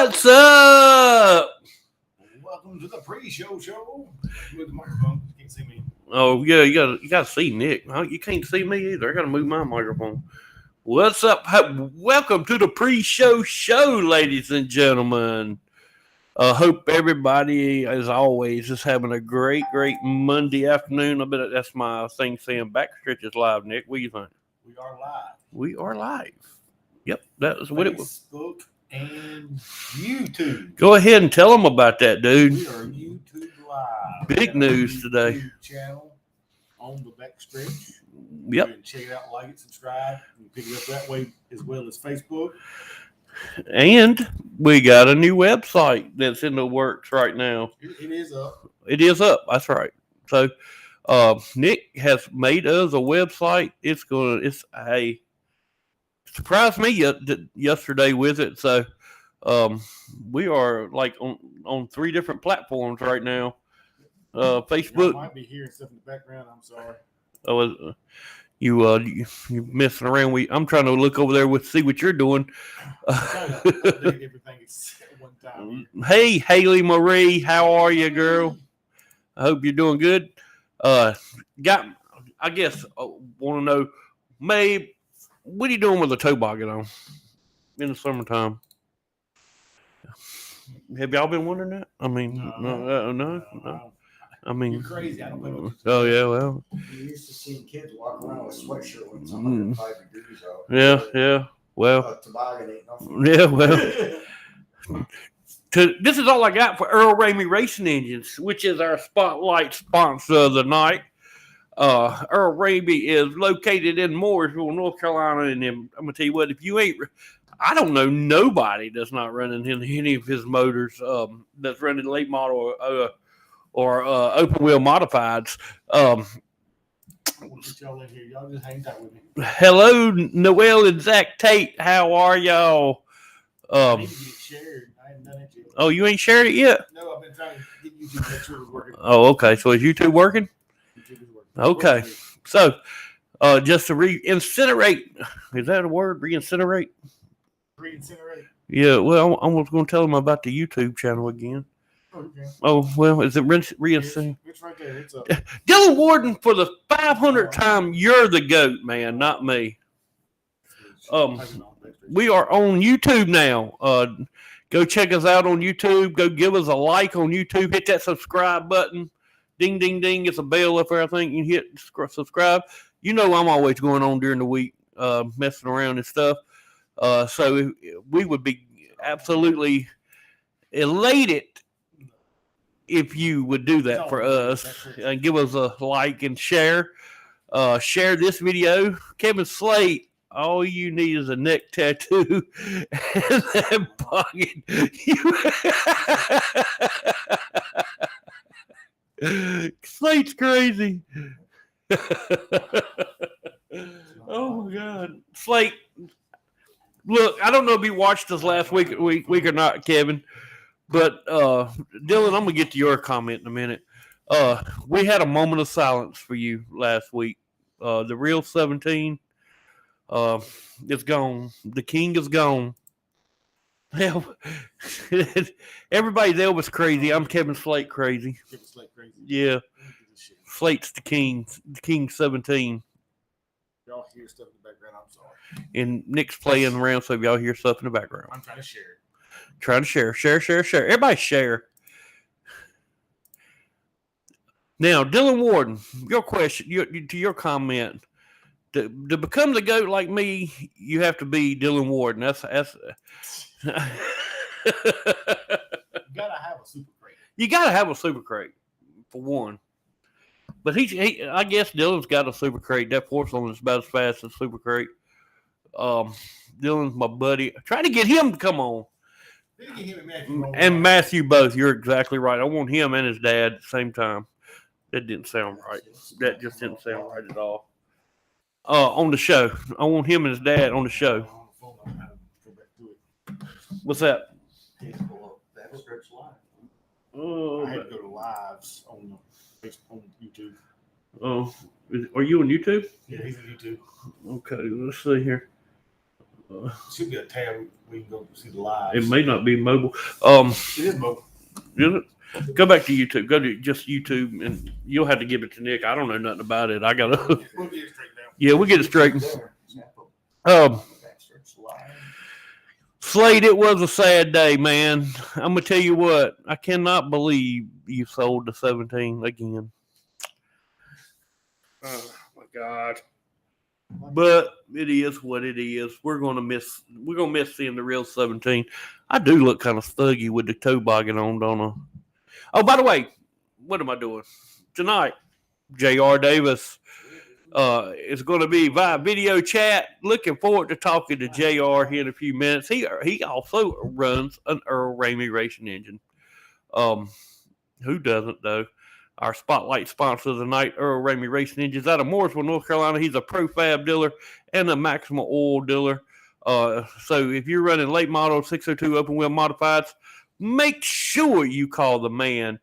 What's up? Welcome to the pre-show show. With the microphone, you can't see me. Oh yeah, you gotta see Nick. You can't see me either. I gotta move my microphone. What's up? Welcome to the pre-show show, ladies and gentlemen. Hope everybody, as always, is having a great Monday afternoon. I bet that's my thing saying Backstretch is live, Nick. What do you think? We are live. We are live. Yep, that's what it was. Facebook and YouTube. Go ahead and tell them about that, dude. We are YouTube live. Big news today. YouTube channel on the Backstretch. Yep. You can check it out, like it, subscribe. You can pick it up that way as well as Facebook. And we got a new website that's in the works right now. It is up. It is up. That's right. So, Nick has made us a website. It's surprised me yesterday with it. So, we are like on 3 different platforms right now. Facebook. I might be hearing stuff in the background. I'm sorry. Oh, you messing around. I'm trying to look over there see what you're doing. Everything at one time. Hey, Haley Marie, how are you, girl? I hope you're doing good. Want to know, Mabe, what are you doing with a toboggan on in the summertime? Have y'all been wondering that? I mean, no. I mean, you're crazy. I don't know. Oh yeah, well. You used to see kids walking around with sweatshirt when it's 105 degrees out. Yeah. Well. Toboggan ain't nothing. Yeah, well. This is all I got for Earl Ramey Racing Engines, which is our spotlight sponsor of the night. Earl Ramey is located in Mooresville, North Carolina, and I'm gonna tell you what, if you ain't, I don't know nobody that's not running any of his motors that's running late model or open wheel modifieds. We'll get y'all in here. Y'all just hang tight with me. Hello, Noel and Zach Tate. How are y'all? I need to get it shared. I haven't done it yet. Oh, you ain't shared it yet? No, I've been trying to get YouTube to make sure it's working. Oh, okay. So is YouTube working? YouTube is working. Okay. So, just to re-incinerate. Is that a word? Re-incinerate? Re-incinerate? Yeah. Well, I was going to tell them about the YouTube channel again. Okay. Oh, well, is it re-incinerate? It's right there. It's up. Dylan Warden, for the 500th time, you're the GOAT, man, not me. We are on YouTube now. Go check us out on YouTube. Go give us a like on YouTube. Hit that subscribe button. Ding, ding, ding. It's a bell up there. I think you can hit subscribe. You know I'm always going on during the week messing around and stuff. So we would be absolutely elated if you would do that for us and give us a like and share. Share this video. Kevin Slate. All you need is a neck tattoo and that pocket. Slate's crazy. Oh my God, Slate. Look, I don't know if you watched us last week or not, Kevin. But Dylan, I'm gonna get to your comment in a minute. We had a moment of silence for you last week. The real 17. It's gone. The king is gone. Hell, everybody's Elvis crazy. I'm Kevin Slate crazy. Kevin Slate crazy. Yeah. Slate's the king. The king 17. Y'all hear stuff in the background. I'm sorry. And Nick's playing around, so if y'all hear stuff in the background. I'm trying to share it. Trying to share. Everybody share. Now, Dylan Warden, your question, to your comment. To become the GOAT like me, you have to be Dylan Warden. That's You gotta have a super crate. You gotta have a super crate for one. But I guess Dylan's got a super crate. That porcelain is about as fast as super crate. Dylan's my buddy. Try to get him to come on. And Matthew both. You're exactly right. I want him and his dad at the same time. That didn't sound right. That just didn't sound right at all. On the show. I want him and his dad on the show. What's that? Backstretch Live. Oh, I had to go to lives on YouTube. Oh, are you on YouTube? Yeah, he's on YouTube. Okay, let's see here. Should be a tab we can go see the live. It may not be mobile. It is mobile. Is it? Go back to YouTube. Go to just YouTube, and you'll have to give it to Nick. I don't know nothing about it. I gotta. We'll get it straight now. Yeah, we'll get it straightened. Backstretch live. Slade, it was a sad day, man. I'm gonna tell you what. I cannot believe you sold the 17 again. Oh my God. But it is what it is. We're gonna miss seeing the real 17. I do look kind of thuggy with the toboggan on, don't I? Oh, by the way, what am I doing tonight? J.R. Davis is going to be via video chat. Looking forward to talking to J.R. here in a few minutes. He also runs an Earl Ramey racing engine. Who doesn't though? Our spotlight sponsor of the night, Earl Ramey Racing Engines out of Mooresville, North Carolina. He's a profab dealer and a Maximum Oil dealer. So if you're running late model 602 open wheel modifieds, make sure you call the man,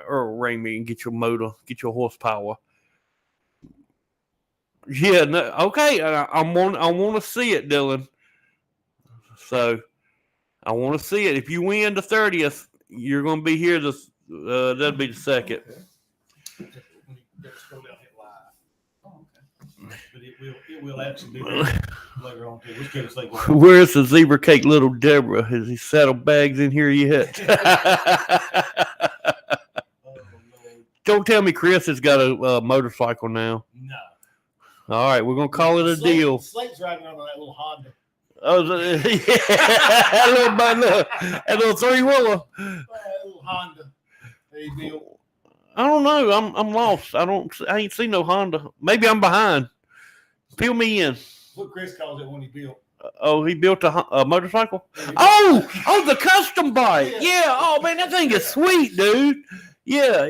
Earl Ramey, and get your motor, get your horsepower. Yeah, no, okay. I want to see it, Dylan. So I want to see it. If you win the 30th, you're going to be here. That'll be the second. When you get to scroll down, hit live. Oh, okay. But it will actually be later on too. Which gives us like Where's the zebra cake, little Deborah? Has he saddlebags in here yet? Don't tell me Chris has got a motorcycle now. No. All right, we're gonna call it a deal. Slate's driving on that little Honda. Oh, yeah, that little 3-wheeler. Little Honda. Hey, Bill. I don't know. I'm lost. I ain't seen no Honda. Maybe I'm behind. Fill me in. That's what Chris calls it when he built. Oh, he built a motorcycle? Oh, the custom bike. Yeah. Oh, man, that thing is sweet, dude. Yeah.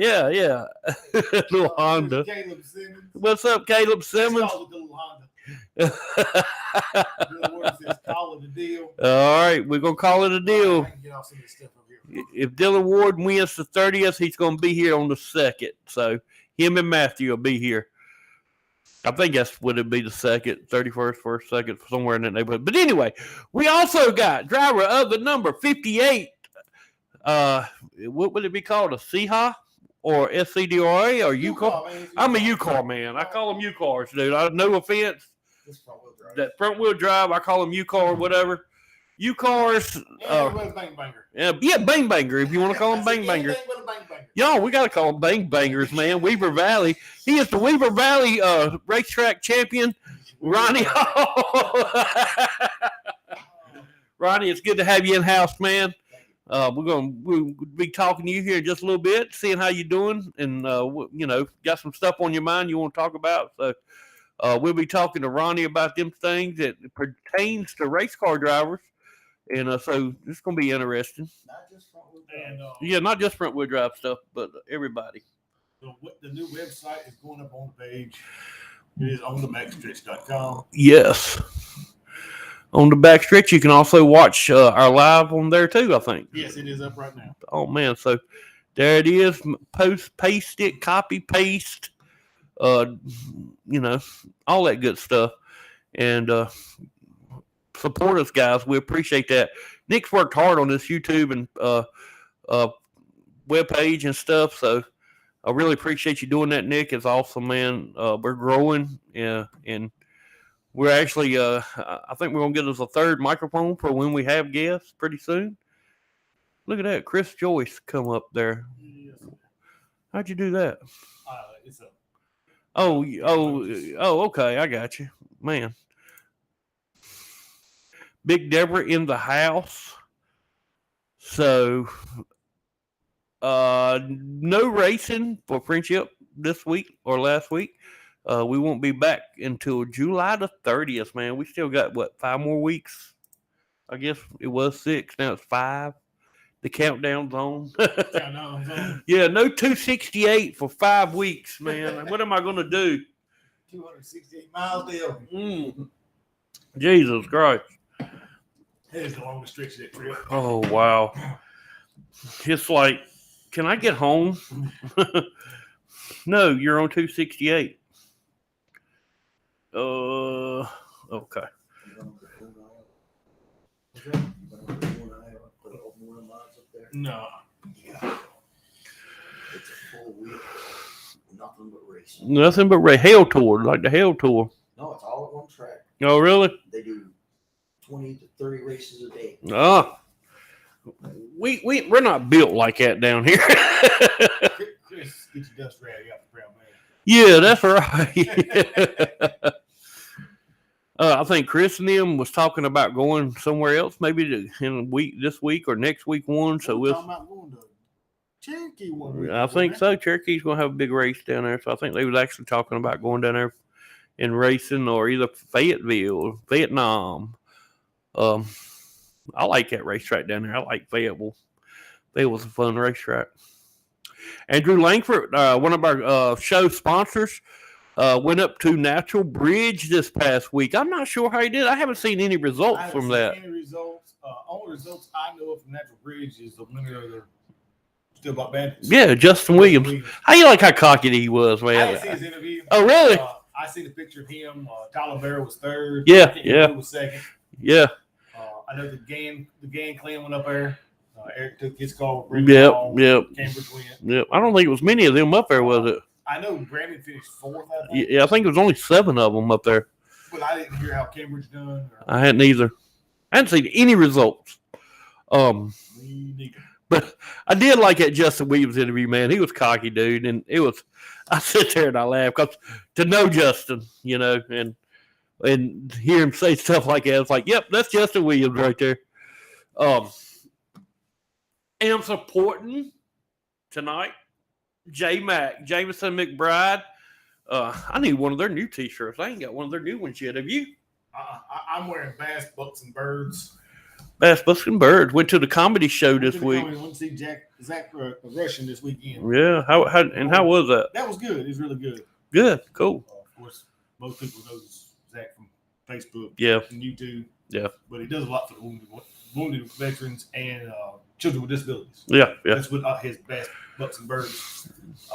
Little Honda. Caleb Simmons. What's up, Caleb Simmons? Chris calls it the little Honda. Says, call it a deal. All right, we're going to call it a deal. I can get off some of this stuff over here. If Dylan Ward wins the 30th, he's going to be here on the 2nd. So him and Matthew will be here. I think that's what it'd be, the 2nd, 31st, 1st, 2nd, somewhere in that neighborhood. But anyway, we also got driver of the number 58. What would it be called? A CHA or SCDRA or U-Car? I'm a U-Car man. I call them U-Cars, dude. No offense. That front wheel drive, I call them U-Car or whatever. U-Cars. Bang banger. Yeah, bang banger if you want to call them bang banger. Y'all, we got to call them bang bangers, man. Weaver Valley. He is the Weaver Valley racetrack champion, Ronnie. Ronnie, it's good to have you in house, man. We'll be talking to you here in just a little bit, seeing how you're doing, and got some stuff on your mind you want to talk about. So we'll be talking to Ronnie about them things that pertains to race car drivers, and so it's going to be interesting. Not just front wheel drive. Yeah, not just front wheel drive stuff, but everybody. The new website is going up on the page. It is on the backstretch.com. Yes. On the Backstretch, you can also watch our live on there too, I think. Yes, it is up right now. Oh, man. So there it is. Paste it, copy, paste, all that good stuff. And support us, guys. We appreciate that. Nick's worked hard on this YouTube and webpage and stuff. So I really appreciate you doing that, Nick. It's awesome, man. We're growing, and we're actually, I think we're going to get us a third microphone for when we have guests pretty soon. Look at that. Chris Joyce come up there. Yes. How'd you do that? It's a Oh, okay. I got you. Man. Big Deborah in the house. So, no racing for Friendship this week or last week. We won't be back until July the 30th, man. We still got, 5 more weeks? I guess it was 6. Now it's 5. The countdown's on. Yeah, no 268 for 5 weeks, man. What am I going to do? 268 miles deal. Jesus Christ. That is the longest stretch of that trip. Oh, wow. It's like, can I get home? No, you're on 268. Okay. No. Yeah. It's a full week. Nothing but racing. Nothing but Hell Tour, like the Hell Tour. No, it's all at one track. Oh, really? They do 20 to 30 races a day. Oh. We're not built like that down here. Chris, get your dust rag out the brown man. Yeah, that's right. I think Chris and them was talking about going somewhere else, maybe this week or next week one. So we're talking about going to Cherokee one week. I think so. Cherokee's gonna have a big race down there, so I think they was actually talking about going down there and racing, or either Fayetteville or Vietnam. I like that racetrack down there. I like Fayetteville. Fayetteville's a fun racetrack. Andrew Langford, one of our show sponsors, went up to Natural Bridge this past week. I'm not sure how he did. I haven't seen any results from that. Any results? Only results I know of from Natural Bridge is the winner of the Still About Bandits. Yeah, Justin Williams. How you like how cocky he was, man? I didn't see his interview. Oh, really? I seen a picture of him. Tyler Barrow was third. Yeah, Earl was second. Yeah. I know the Gann clan went up there. Eric took his call. Yep. Cambridge went. Yep. I don't think it was many of them up there, was it? I know Brandon finished fourth. I think. Yeah, I think it was only 7 of them up there. But I didn't hear how Cambridge done. I hadn't either. I hadn't seen any results. Me neither. But I did like that Justin Williams interview, man. He was cocky, dude, and it was. I sit there and I laugh because to know Justin, and hear him say stuff like that, it's like, yep, that's Justin Williams right there. And I'm supporting tonight Jameson McBride. I need one of their new T-shirts. I ain't got one of their new ones yet. Have you? I'm wearing Bass, Bucks, and Birds. Bass, Bucks, and Birds. Went to the comedy show this week. Went to see Zach Russian this weekend. Yeah. How was that? That was good. It was really good. Good. Cool. Of course, most people know Zach from Facebook. Yeah. And YouTube. Yeah. But he does a lot for the wounded veterans and children with disabilities. Yeah. That's what his Bass, Bucks, and Birds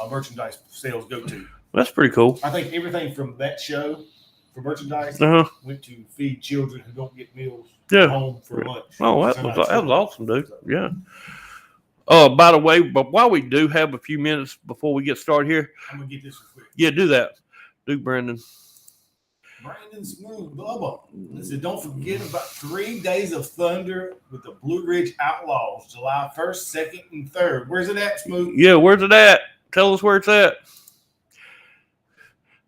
merchandise sales go to. That's pretty cool. I think everything from that show for merchandise went to feed children who don't get meals home for lunch. Oh, that was awesome, dude. Yeah. By the way, but while we do have a few minutes before we get started here, I'm gonna get this real quick. Yeah, do that. Do Brandon. Brandon Smooth Bubba. It said, don't forget about 3 days of thunder with the Blue Ridge Outlaws, July 1st, 2nd, and 3rd. Where's it at, Smooth? Yeah, where's it at? Tell us where it's at.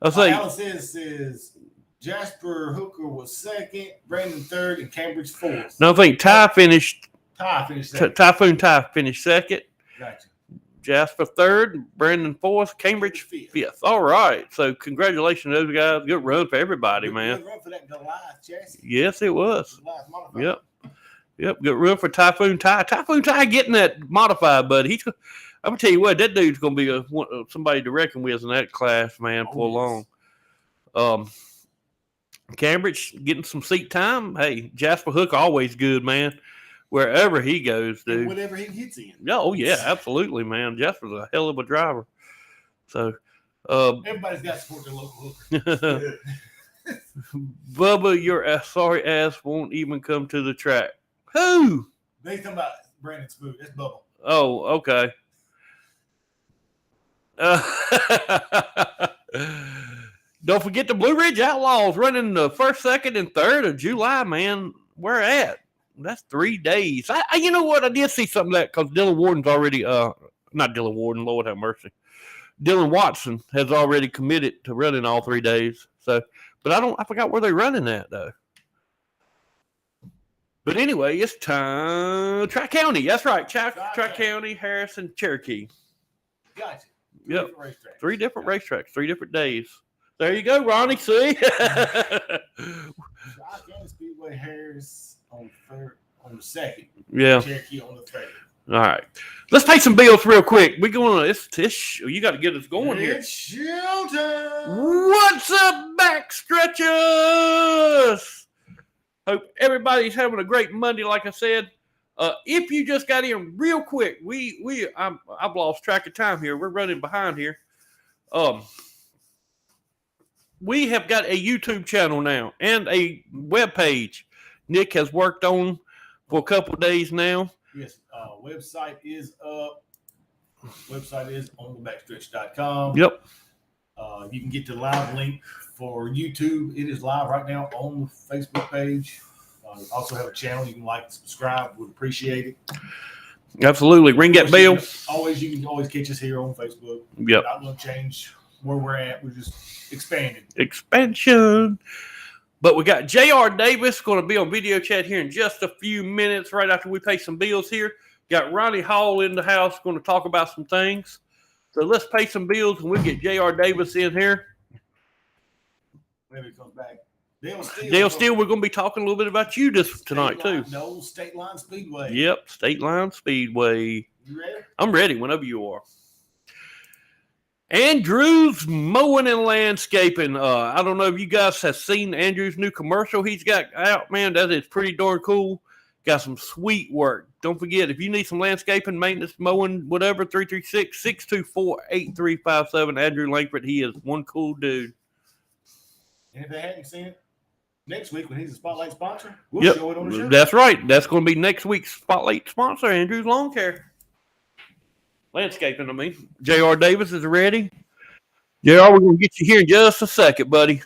Alan says Jasper Hooker was 2nd, Brandon 3rd, and Cambridge 4th. No, I think Ty finished 2nd. Typhoon Ty finished 2nd. Gotcha. Jasper 3rd, Brandon 4th, Cambridge 5th. All right. So congratulations to those guys. Good run for everybody, man. Good run for that Goliath chassis. Yes, it was. Goliath modified. Yep. Good run for Typhoon Ty. Typhoon Ty getting that modified, buddy. I'm gonna tell you what, that dude's gonna be somebody to reckon with in that class, man, for long. Cambridge getting some seat time. Hey, Jasper Hook always good, man. Wherever he goes, dude. And whatever he gets in. Oh yeah, absolutely, man. Jasper's a hell of a driver. So everybody's got to support their local hooker. Bubba, your sorry ass won't even come to the track. Who? They talking about Brandon Smooth. That's Bubba. Oh, okay. Don't forget the Blue Ridge Outlaws running the 1st, 2nd, and 3rd of July, man. Where at? That's 3 days. You know what? I did see something of that because Dylan Warden's already, not Dylan Warden, Lord have mercy. Dylan Watson has already committed to running all 3 days. So, but I forgot where they're running at though. But anyway, it's time. Tri-County. That's right. Tri-County, Harrison, Cherokee. Gotcha. Yep. 3 different racetracks, 3 different days. There you go, Ronnie. See? Tri-County Speedway, Harris on the 2nd. Yeah. Cherokee on the 3rd. All right. Let's pay some bills real quick. We're going to you got to get us going here. It's showtime. What's up, Backstretchers? Hope everybody's having a great Monday, like I said. If you just got in real quick, I've lost track of time here. We're running behind here. We have got a YouTube channel now and a web page. Nick has worked on for a couple of days now. Yes, website is up. Website is on the backstretch.com. Yep. You can get the live link for YouTube. It is live right now on the Facebook page. Also have a channel you can like and subscribe. Would appreciate it. Absolutely. Ring that bell. You can always catch us here on Facebook. Yep. Not going to change where we're at. We're just expanding. Expansion. But we got J.R. Davis going to be on video chat here in just a few minutes, right after we pay some bills here. Got Ronnie Hall in the house going to talk about some things. So let's pay some bills and we'll get J.R. Davis in here. Maybe it comes back. Dale Steele, we're going to be talking a little bit about you tonight, too. No, State Line Speedway. Yep, State Line Speedway. You ready? I'm ready whenever you are. Andrew's Mowing and Landscaping. I don't know if you guys have seen Andrew's new commercial he's got out, man. That is pretty darn cool. Got some sweet work. Don't forget, if you need some landscaping, maintenance, mowing, whatever, 336-624-8357. Andrew Langford, he is one cool dude. And if they hadn't seen it, next week when he's a Spotlight sponsor, we'll show it on the show. That's right. That's going to be next week's Spotlight sponsor, Andrew's Lawn Care. Landscaping, I mean. J.R. Davis is ready. J.R., we're going to get you here in just a second, buddy.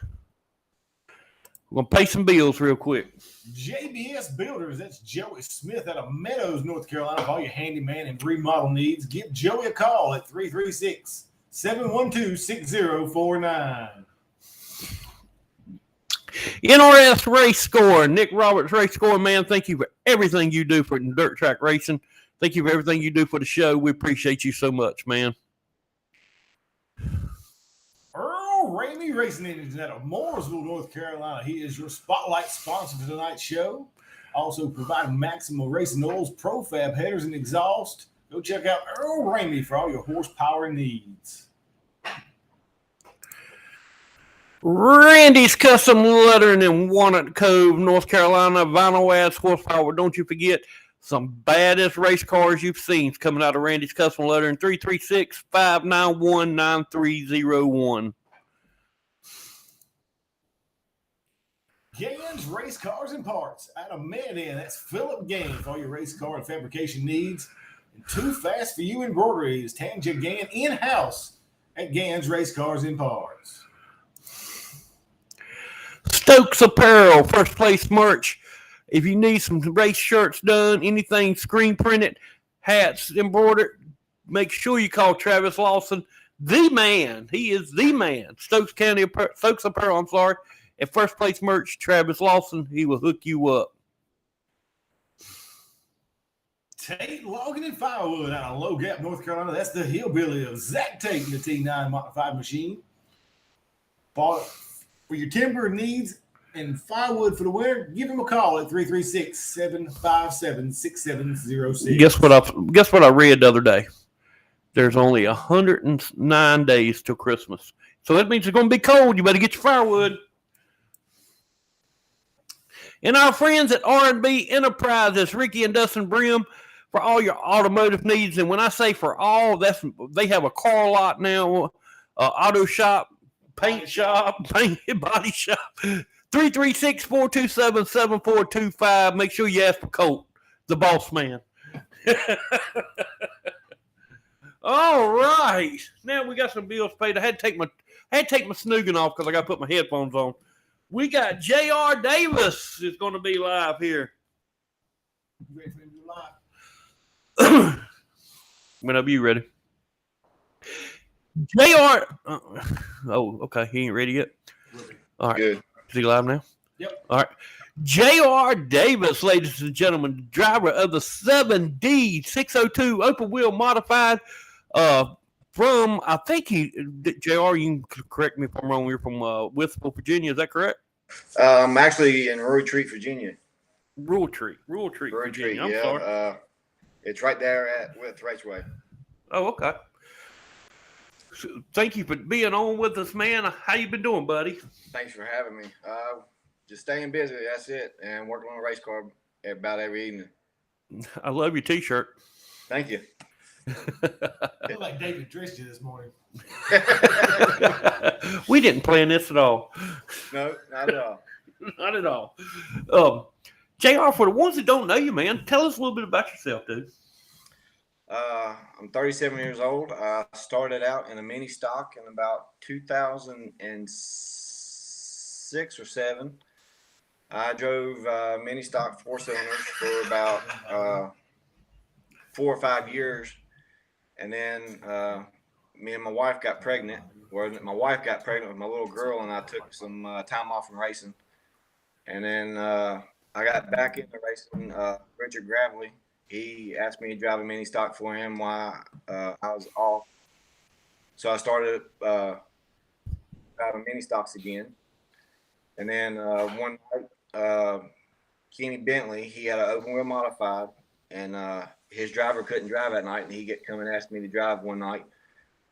We're going to pay some bills real quick. JBS Builders, that's Joey Smith out of Meadows, North Carolina. For all your handyman and remodel needs, give Joey a call at 336-712-6049. NRS Race Score, Nick Roberts Race Score, man, thank you for everything you do for dirt track racing. Thank you for everything you do for the show. We appreciate you so much, man. Earl Ramey Racing Engine out of Mooresville, North Carolina. He is your Spotlight sponsor for tonight's show. Also providing Maximum Racing Oils, Profab headers, and exhaust. Go check out Earl Ramey for all your horsepower needs. Randy's Custom Lettering in Walnut Cove, North Carolina. Vinyl ads, horsepower. Don't you forget some baddest race cars you've seen coming out of Randy's Custom Lettering. 336-591-9301. Gann's Race Cars and Parts out of Medin. That's Philip Gann for all your race car and fabrication needs. And Too Fast for You Embroidery is Tanja Gann in-house at Gann's Race Cars and Parts. Stokes Apparel, first place merch. If you need some race shirts done, anything screen printed, hats embroidered, make sure you call Travis Lawson, the man. He is the man. Stokes Apparel, at first place merch, Travis Lawson, he will hook you up. Tate Logging and Firewood out of Low Gap, North Carolina. That's the hillbilly of Zach Tate in the T9 modified machine. For your timber needs and firewood for the winter, give him a call at 336-757-6706. Guess what I read the other day? There's only 109 days till Christmas. So that means it's going to be cold. You better get your firewood. And our friends at R&B Enterprise, that's Ricky and Dustin Brim, for all your automotive needs. And when I say for all, they have a car lot now, auto shop, paint shop, body shop. 336-427-7425. Make sure you ask for Colt, the boss man. All right. Now we got some bills paid. I had to take my snooging off because I got to put my headphones on. We got J.R. Davis is going to be live here. You ready for him to be live? Whenever you ready. J.R. Okay. He ain't ready yet. All right. Good. Is he live now? Yep. All right. J.R. Davis, ladies and gentlemen, driver of the 7D 602 open wheel modified from, I think J.R., you can correct me if I'm wrong, you're from Wistful, Virginia. Is that correct? I'm actually in Rural Treat, Virginia. Rural Treat, Virginia. I'm sorry. It's right there at With Raceway. Oh, okay. So, thank you for being on with us, man. How you been doing, buddy? Thanks for having me. Just staying busy. That's it. And working on a race car about every evening. I love your T-shirt. Thank you. I feel like David dressed you this morning. We didn't plan this at all. No, not at all. Not at all. JR, for the ones that don't know you, man, tell us a little bit about yourself, dude. I'm 37 years old. I started out in a mini stock in about 2006 or 7. I drove mini stock 4-cylinders for about 4 or 5 years, and then me and my wife got pregnant. Or my wife got pregnant with my little girl, and I took some time off from racing. And then I got back into racing. Richard Gravely, he asked me to drive a mini stock for him while I was off. So I started driving mini stocks again. And then one night, Kenny Bentley, he had an open wheel modified, and his driver couldn't drive that night, and he come and asked me to drive one night.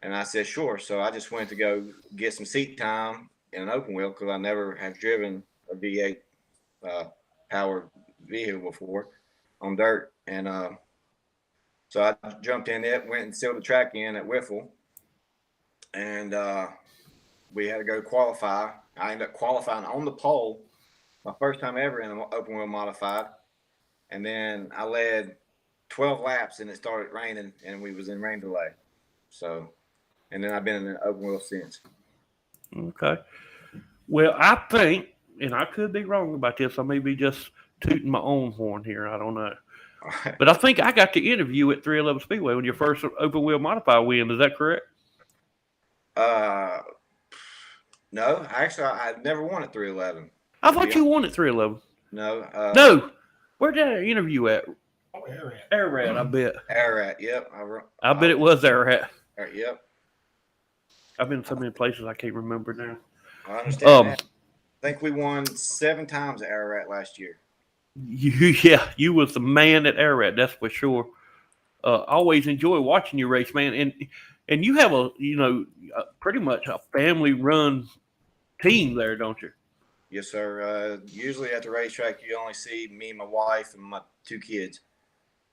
And I said, sure. So I just went to go get some seat time in an open wheel because I never have driven a V8 powered vehicle before on dirt. And so I jumped in it, went and sealed the track in at Wiffle. And we had to go qualify. I ended up qualifying on the pole, my first time ever in an open wheel modified. And then I led 12 laps and it started raining and we was in rain delay. So, and then I've been in an open wheel since. Okay. Well, I think, and I could be wrong about this, I may be just tooting my own horn here. I don't know. But I think I got the interview at 311 Speedway when your first open wheel modified win. Is that correct? No, actually, I never won at 311. I thought you won at 311. No. No. Where did I interview at? Oh, Ararat, I bet. Ararat, yep. I bet it was Ararat. Yep. I've been so many places I can't remember now. I understand that. I think we won 7 times at Ararat last year. You was the man at Ararat, that's for sure. Always enjoy watching you race, man. And you have pretty much a family-run team there, don't you? Yes, sir. Usually at the racetrack, you only see me, my wife, and my 2 kids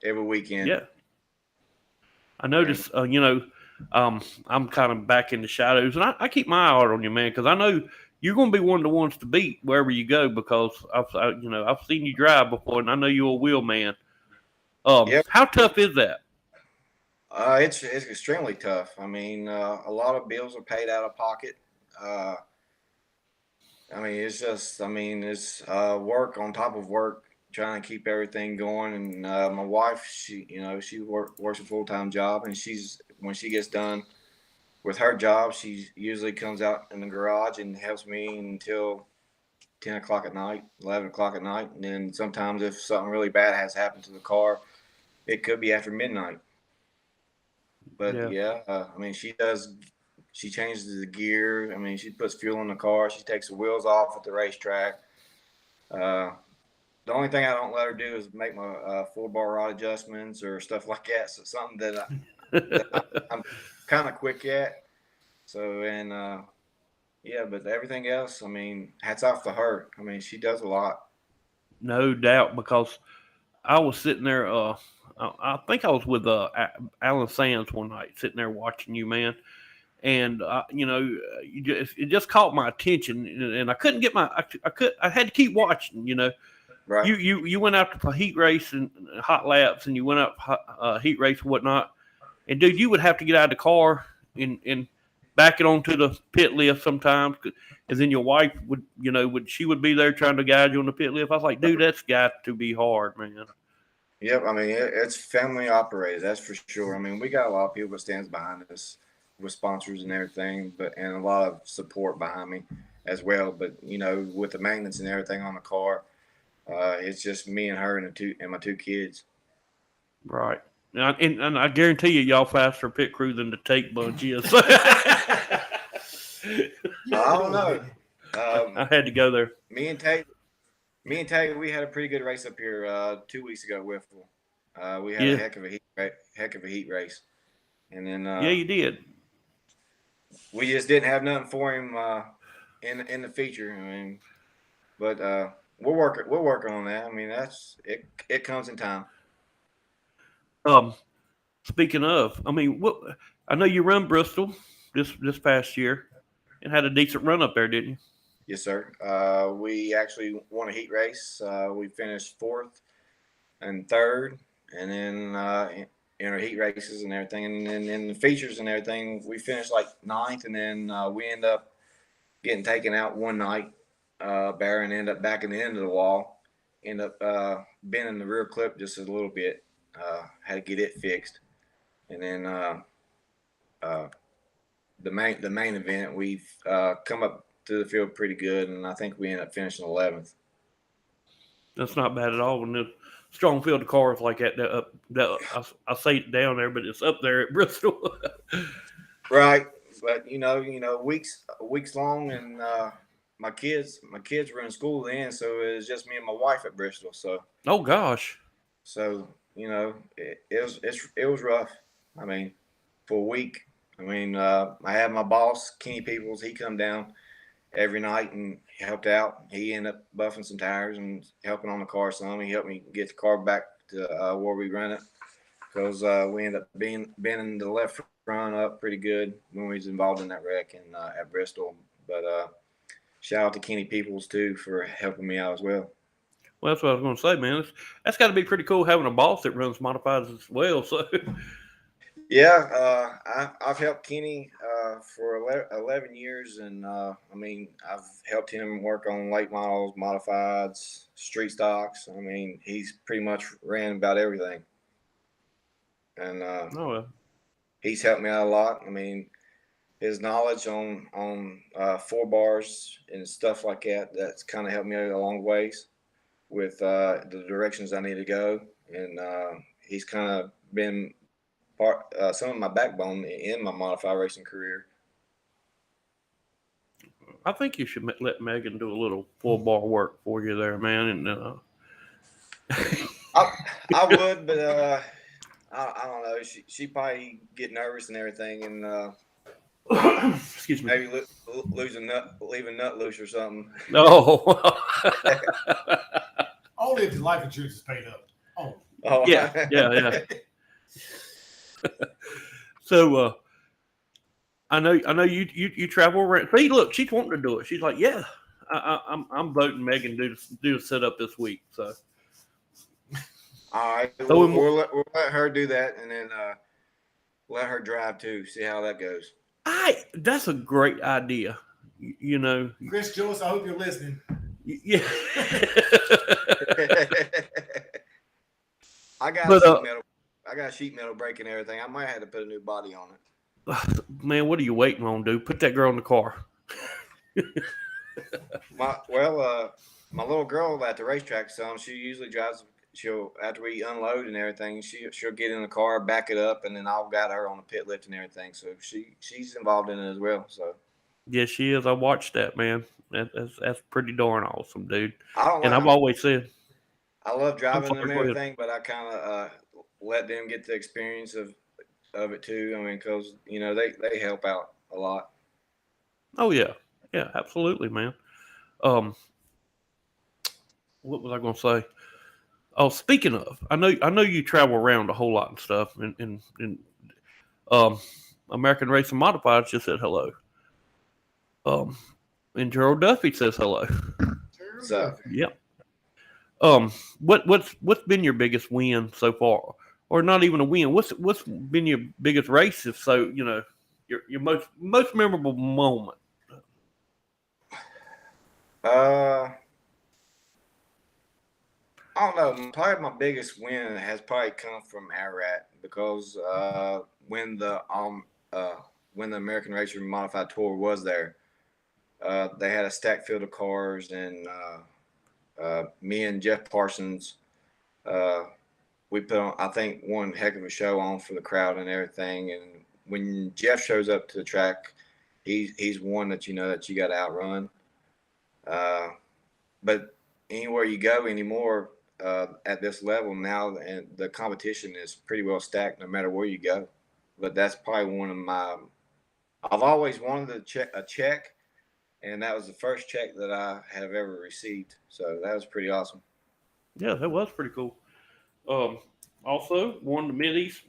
every weekend. Yeah. I noticed, I'm kind of back in the shadows, and I keep my eye out on you, man, because I know you're going to be one of the ones to beat wherever you go because I've seen you drive before, and I know you're a wheel man. Yep. How tough is that? It's extremely tough. I mean, a lot of bills are paid out of pocket. It's work on top of work, trying to keep everything going. And my wife, she works a full-time job, and when she gets done with her job, she usually comes out in the garage and helps me until 10 o'clock at night, 11 o'clock at night. And then sometimes if something really bad has happened to the car, it could be after midnight. But she changes the gear. I mean, she puts fuel in the car. She takes the wheels off at the racetrack. The only thing I don't let her do is make my full bar rod adjustments or stuff like that. So something that I'm kind of quick at. So, but everything else, I mean, hats off to her. I mean, she does a lot. No doubt, because I was sitting there, I think I was with Alan Sands one night, sitting there watching you, man. And, it just caught my attention, and I couldn't get I had to keep watching, Right. You went out to heat race and hot laps, and you went up heat race and whatnot. And, dude, you would have to get out of the car and back it onto the pit lift sometimes. And then your wife would be there trying to guide you on the pit lift. I was like, dude, that's got to be hard, man. Yep. I mean, it's family operated. That's for sure. I mean, we got a lot of people that stands behind us with sponsors and everything, and a lot of support behind me as well. But, with the maintenance and everything on the car, it's just me and her and my 2 kids. Right. And I guarantee y'all faster pit crew than the Tate bunch is. I don't know. I had to go there. Me and Tate, we had a pretty good race up here 2 weeks ago. Wiffle. We had a heck of a heat race, and then you did. We just didn't have nothing for him in the feature. I mean, but we're working on that. I mean, that's it. It comes in time. Speaking of, I mean, I know you run Bristol this past year and had a decent run up there, didn't you? Yes, sir. We actually won a heat race. We finished 4th and 3rd, and then in our heat races and everything, and then in the features and everything, we finished like 9th, and then we end up getting taken out one night. Baron ended up backing the end of the wall, end up bending the rear clip just a little bit. Had to get it fixed, and then the main event, we've come up to the field pretty good, and I think we ended up finishing 11th. That's not bad at all. When the strong field of cars like that, I say it down there, but it's up there at Bristol. Right, but weeks long, and my kids were in school then, so it was just me and my wife at Bristol. So Oh gosh. it was rough. I mean, for a week. I mean, I had my boss Kenny Peoples. He come down every night and helped out. He ended up buffing some tires and helping on the car some. He helped me get the car back to where we run it, because we ended up bending the left front up pretty good when we was involved in that wreck at Bristol. But shout out to Kenny Peoples too for helping me out as well. Well, that's what I was going to say, man. That's got to be pretty cool having a boss that runs modifieds as well. So. Yeah, I've helped Kenny for 11 years, and I mean, I've helped him work on late models, modifieds, street stocks. I mean, he's pretty much ran about everything, and he's helped me out a lot. I mean, his knowledge on 4 bars and stuff like that's kind of helped me out a long ways with the directions I need to go, and he's kind of been some of my backbone in my modified racing career. I think you should let Megan do a little 4-bar work for you there, man. And I would, but I don't know. She probably get nervous and everything, and excuse me, maybe leave a nut loose or something. No. Only if the life insurance is paid up. Oh yeah. So I know you travel around. See, look, she's wanting to do it. She's like, yeah, I'm voting Megan do a setup this week. So all right, we'll let her do that, and then let her drive too. See how that goes. That's a great idea. You know, Chris Joyce, I hope you're listening. Yeah. I got sheet metal brake and everything. I might have to put a new body on it. Man, what are you waiting on, dude? Put that girl in the car. My little girl at the racetrack, she usually drives. She'll, after we unload and everything, she'll get in the car, back it up, and then I'll guide her on the pit lift and everything. So she's involved in it as well. So yes, she is. I watched that, man. That's pretty darn awesome, dude. I've always said I love driving them and everything, but I kind of let them get the experience of it too. I mean, because they help out a lot. Oh yeah, absolutely, man. What was I going to say? Oh, speaking of, I know you travel around a whole lot and stuff, and American Racing Modifieds just said hello. And Gerald Duffy says hello. So yeah. What's been your biggest win so far, or not even a win? What's been your biggest race? If so, your most memorable moment. I don't know. Probably my biggest win has probably come from Ararat, because when the American Racer Modified Tour was there, they had a stacked field of cars, and me and Jeff Parsons, we put on, I think, one heck of a show on for the crowd and everything. And when Jeff shows up to the track, he's one that you got to outrun. But anywhere you go anymore at this level now, and the competition is pretty well stacked no matter where you go. But that's probably one of my. I've always wanted a check, and that was the first check that I have ever received. So that was pretty awesome. Yeah, that was pretty cool. Also won the Mid-East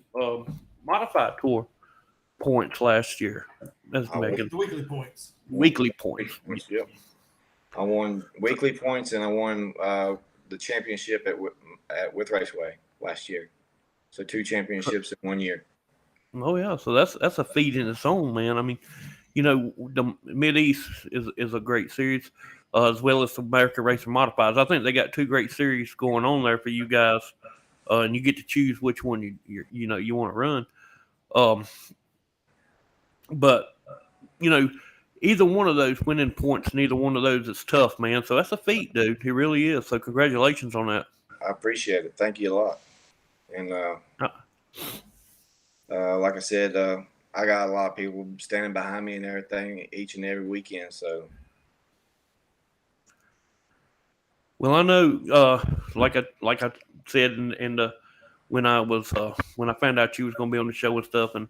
Modified Tour points last year. That's Megan. The weekly points. Weekly points. Yep. I won weekly points, and I won the championship with Raceway last year. So 2 championships in 1 year. Oh yeah, so that's a feat in its own, man. I mean, the Mid East is a great series, as well as the American Racer Modifieds. I think they got 2 great series going on there for you guys, and you get to choose which one you want to run. But either one of those winning points, neither one of those is tough, man. So that's a feat, dude. It really is. So congratulations on that. I appreciate it. Thank you a lot. And like I said, I got a lot of people standing behind me and everything each and every weekend. So, well, I know, like I said, when I found out you was going to be on the show and stuff, and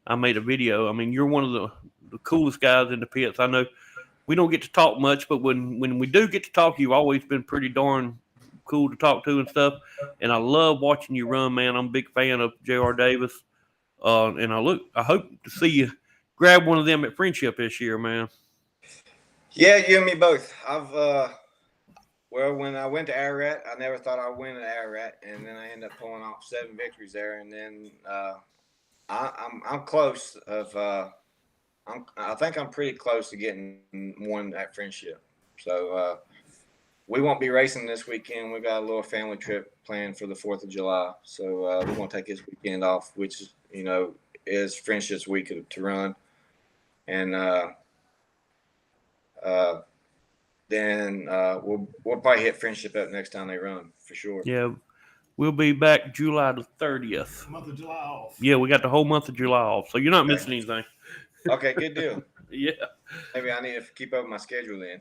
I made a video. I mean, you're one of the coolest guys in the pits. I know we don't get to talk much, but when we do get to talk, you've always been pretty darn cool to talk to and stuff. And I love watching you run, man. I'm a big fan of J.R. Davis. And I hope to see you grab one of them at Friendship this year, man. Yeah, you and me both. When I went to Ararat, I never thought I'd win at Ararat, and then I ended up pulling off 7 victories there. And then I'm close of. I think I'm pretty close to getting one at Friendship. So we won't be racing this weekend. We got a little family trip planned for the 4th of July. So we're going to take this weekend off, which is, is Friendship's week to run. And then we'll probably hit Friendship up next time they run for sure. Yeah, we'll be back July the 30th. Month of July off. Yeah, we got the whole month of July off, so you're not missing anything. Okay, good deal. Yeah. Maybe I need to keep up with my schedule then.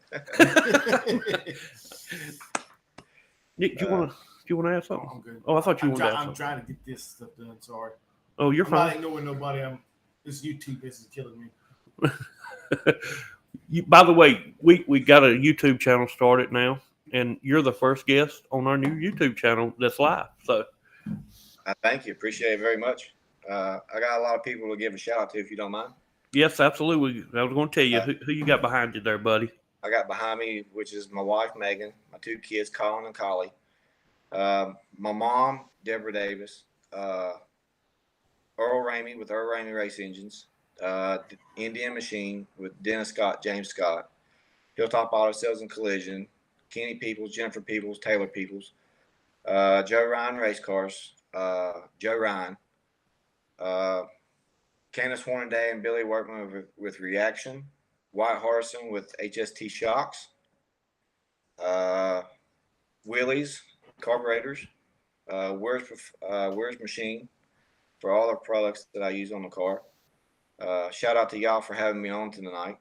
Nick, do you want to ask something? I'm good. Oh, I thought you wanted to ask I'm something. trying to get this stuff done. Sorry. Oh, you're I'm fine. not ignoring nobody. This YouTube business is killing me. By the way, we got a YouTube channel started now, and you're the first guest on our new YouTube channel that's live. So, I thank you. Appreciate it very much. I got a lot of people to give a shout out to, if you don't mind. Yes, absolutely. I was going to tell you who you got behind you there, buddy. I got behind me, which is my wife, Megan, my 2 kids, Colin and Collie, my mom, Deborah Davis, Earl Ramey with Earl Ramey Race Engines, Indian Machine with Dennis Scott, James Scott, Hilltop Auto Sales and Collision, Kenny Peoples, Jennifer Peoples, Taylor Peoples, Joe Ryan Race Cars, Joe Ryan, Candace Hornaday and Billy Workman with Reaction, Wyatt Harrison with HST Shocks, Willys Carburetors, Where's Machine for all the products that I use on the car. Shout out to y'all for having me on tonight.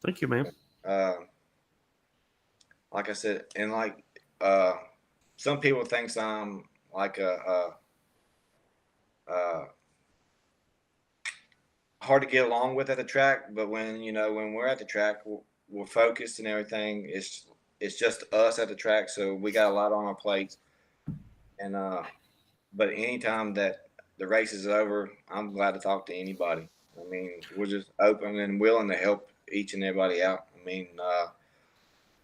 Thank you, man. Like I said, and some people think I'm like hard to get along with at the track, but when we're at the track, we're focused and everything. It's just us at the track, so we got a lot on our plates. And but anytime that the race is over, I'm glad to talk to anybody. I mean, we're just open and willing to help each and everybody out. I mean, a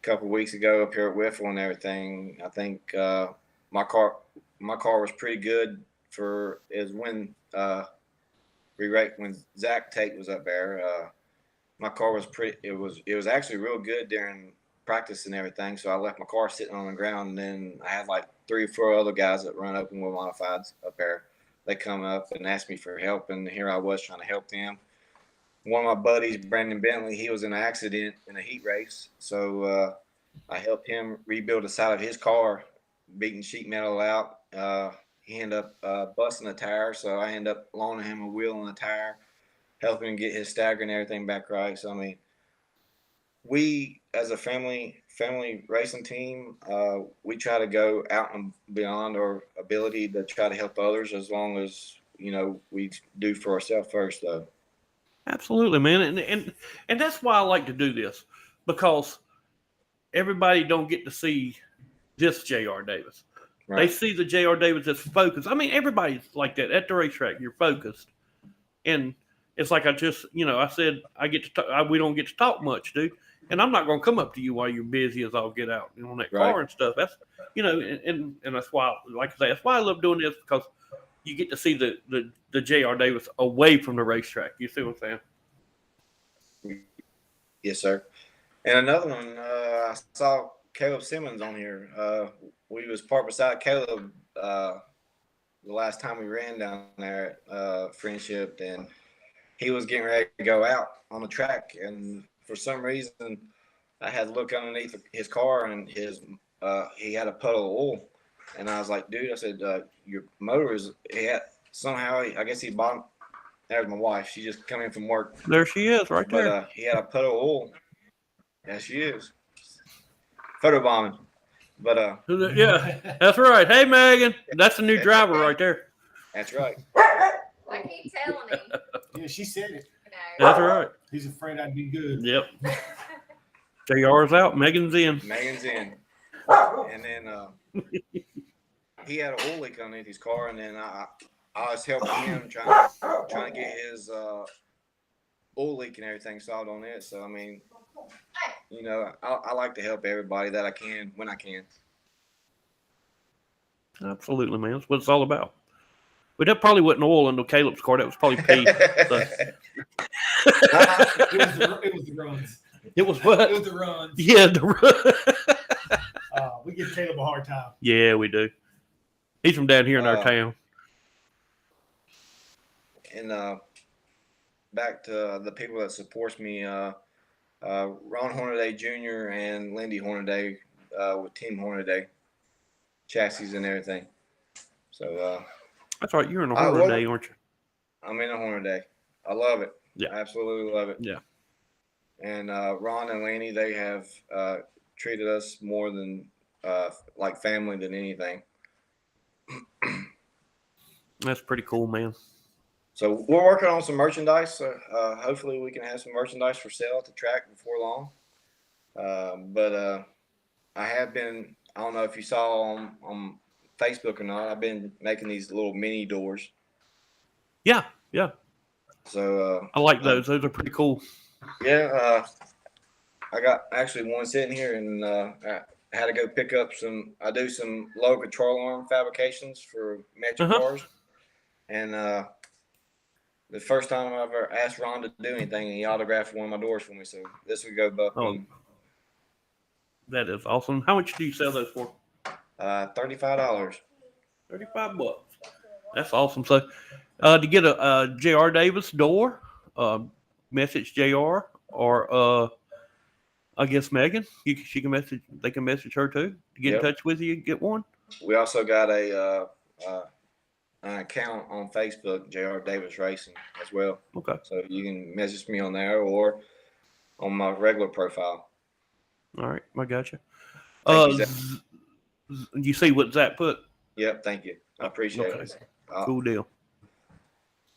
couple of weeks ago up here at Whiffle and everything, I think my car was pretty good when Zach Tate was up there. My car was it was actually real good during practice and everything. So I left my car sitting on the ground, and then I had like 3 or 4 other guys that run open wheel modifieds up there. They come up and asked me for help, and here I was trying to help them. One of my buddies, Brandon Bentley, he was in an accident in a heat race, so I helped him rebuild the side of his car, beating sheet metal out. He ended up busting a tire, so I ended up loaning him a wheel and a tire, helping him get his stagger and everything back right. So, I mean, we as a family racing team, we try to go out and beyond our ability to try to help others, as long as we do for ourselves first, though. Absolutely, man, and that's why I like to do this, because everybody don't get to see this J.R. Davis. Right. They see the J.R. Davis that's focused. I mean, everybody's like that at the racetrack. You're focused, and it's like I said, we don't get to talk much, dude. And I'm not going to come up to you while you're busy as I'll get out on that car and stuff. That's, and that's why, like I say, that's why I love doing this, because you get to see the J.R. Davis away from the racetrack. You see what I'm saying? Yes, sir. And another one, I saw Caleb Simmons on here. We was parked beside Caleb the last time we ran down there at Friendship, and he was getting ready to go out on the track, and for some reason I had to look underneath his car, and he had a puddle of oil, and I was like, dude, I said, your motor is, I guess he bought. There's my wife. She just come in from work. There she is, right there. But he had a puddle of oil. Yeah, she is. Photobombing. But yeah, that's right. Hey, Megan, that's the new driver right there. That's right. I keep telling him. Yeah, she said it. That's right. He's afraid I'd be good. Yep. JR's out. Megan's in. Megan's in. And then he had an oil leak underneath his car, and then I was helping him trying to get his oil leak and everything solved on it. So I mean, I like to help everybody that I can when I can. Absolutely, man. That's what it's all about. But that probably wasn't oil into Caleb's car. That was probably pee. So. It was the runs. It was what? It was the runs. Yeah, the run. We give Caleb a hard time. Yeah, we do. He's from down here in our town. And back to the people that supports me, Ron Hornaday Jr. and Lindy Hornaday with Team Hornaday, chassis and everything. So that's right. You're in a Hornaday, aren't you? I'm in a Hornaday. I love it. Yeah, I absolutely love it. Yeah. And Ron and Lanny, they have treated us more than like family than anything. That's pretty cool, man. So we're working on some merchandise. Hopefully we can have some merchandise for sale at the track before long. But I have been, I don't know if you saw on Facebook or not, I've been making these little mini doors. Yeah, yeah. So I like those. Those are pretty cool. Yeah. I got actually one sitting here, and I had to go pick up I do some low control arm fabrications for metric cars. And the first time I ever asked Ron to do anything, and he autographed one of my doors for me. So this would go Buck. Oh, that is awesome. How much do you sell those for? $35. $35. That's awesome. So to get a J.R. Davis door, message JR, or I guess Megan. She can message. They can message her too to get in touch with you. Get one. We also got an account on Facebook, JR Davis Racing, as well. Okay. So you can message me on there or on my regular profile. All right, I got you. You, you see what Zach put? Yep. Thank you. I appreciate it. Cool deal.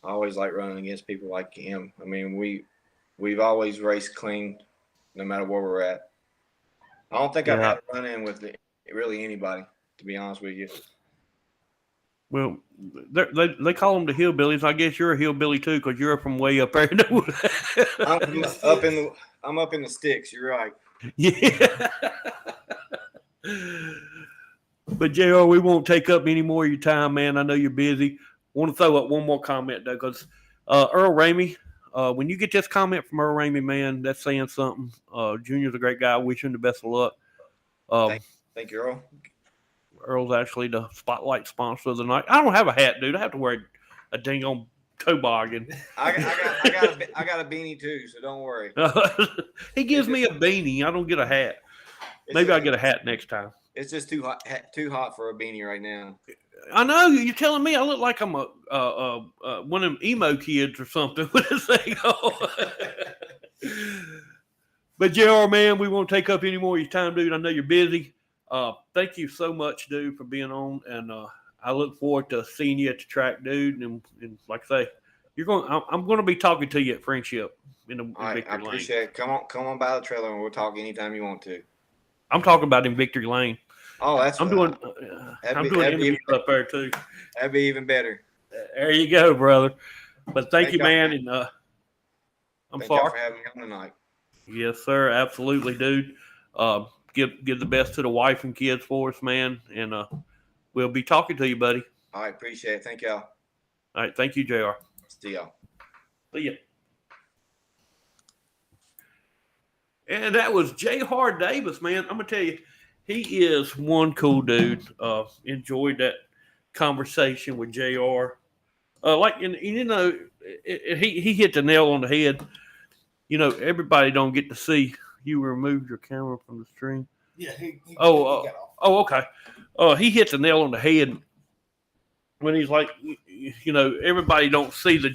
I always like running against people like him. I mean, we've always raced clean, no matter where we're at. I don't think I've had a run in with really anybody, to be honest with you. Well, they call them the hillbillies. I guess you're a hillbilly too, because you're from way up there. I'm up in the sticks. You're right. Yeah. But JR, we won't take up any more of your time, man. I know you're busy. I want to throw up one more comment though, because Earl Ramey. When you get this comment from Earl Ramey, man, that's saying something. Junior's a great guy. I wish him the best of luck. Thank you, Earl. Earl's actually the spotlight sponsor of the night. I don't have a hat, dude. I have to wear a dang on toboggan. I got a beanie too, so don't worry. He gives me a beanie. I don't get a hat. Maybe I'll get a hat next time. It's just too hot for a beanie right now. I know. You're telling me I look like I'm one of them emo kids or something with this thing on. But JR, man, we won't take up any more of your time, dude. I know you're busy. Thank you so much, dude, for being on, and I look forward to seeing you at the track, dude. And like I say, I'm going to be talking to you at Friendship in Victory Lane. I appreciate it. Come on by the trailer, and we'll talk anytime you want to. I'm talking about in Victory Lane. Oh, that's I'm doing interviews up there too. That'd be even better. There you go, brother. But thank you, man, and I'm sorry for having me on tonight. Yes, sir. Absolutely, dude. Give the best to the wife and kids for us, man. And we'll be talking to you, buddy. All right, appreciate it. Thank y'all. All right. Thank you, JR. See y'all. See ya. And that was J.R. Davis, man. I'm gonna tell you, he is one cool dude. Enjoyed that conversation with JR. He hit the nail on the head. You know, everybody don't get to see you removed your camera from the stream. Yeah. He Oh, got off. okay. He hit the nail on the head when he's like, you know, everybody don't see the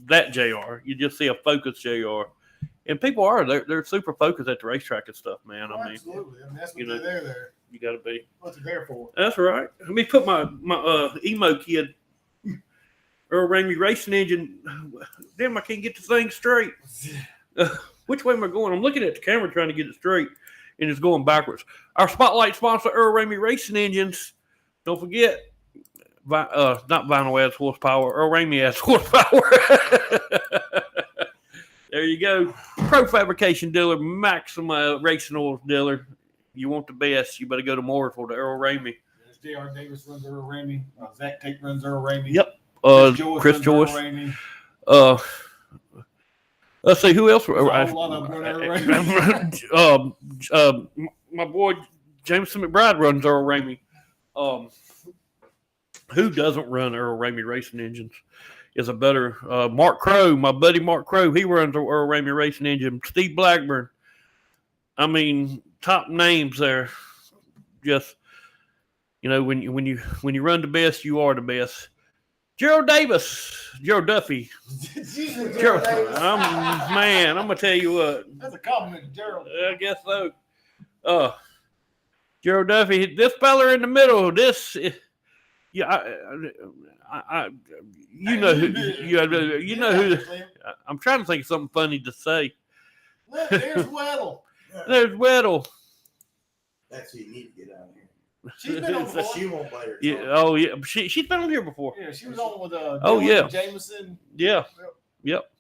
that JR. You just see a focused JR. And people they're super focused at the racetrack and stuff, man. Oh, I mean, absolutely. I mean, that's what you know, they're there. you got to be. What they're there for. That's right. Let me put my emo kid, Earl Ramey racing engine. Damn, I can't get the thing straight. Which way am I going? I'm looking at the camera trying to get it straight, and it's going backwards. Our spotlight sponsor, Earl Ramey Racing Engines. Don't forget, not Vinyl adds horsepower. Earl Ramey adds horsepower. There you go. Pro Fabrication dealer, Maxima Racing Oils dealer. You want the best, you better go to Mooresville to Earl Ramey. J.R. Davis runs Earl Ramey. Zach Tate runs Earl Ramey. Yep. Chris Joyce. Let's see who else. My boy Jameson McBride runs Earl Ramey. Who doesn't run Earl Ramey Racing Engines? Is a better Mark Crow, my buddy Mark Crow. He runs Earl Ramey Racing Engine. Steve Blackburn. I mean, top names there. Just when you run the best, you are the best. Gerald Davis, Gerald Duffy. Gerald Davis. I'm gonna tell you what. That's a compliment to Gerald. I guess so. Gerald Duffy, this fella in the middle. This, you know who. I'm trying to think of something funny to say. Look, there's Weddle. There's Weddle. That's who you need to get out here. She's been on before. She won't bite her. Yeah. Oh yeah. She's been on here before. Yeah, she was on with Jameson. Yeah. Yep.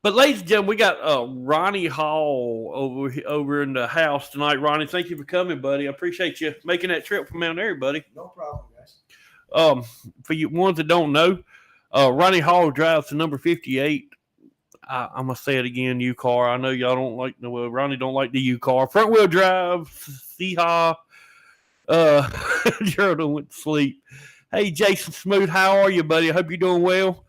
But ladies and gentlemen, we got Ronnie Hall over in the house tonight. Ronnie, thank you for coming, buddy. I appreciate you making that trip from Mount Airy, buddy. No problem, guys. For you ones that don't know, Ronnie Hall drives the number 58. I'm gonna say it again, U car. I know y'all don't like Ronnie don't like the U car. Front wheel drive, Seehaw. Gerald went to sleep. Hey, Jason Smoot, how are you, buddy? I hope you're doing well.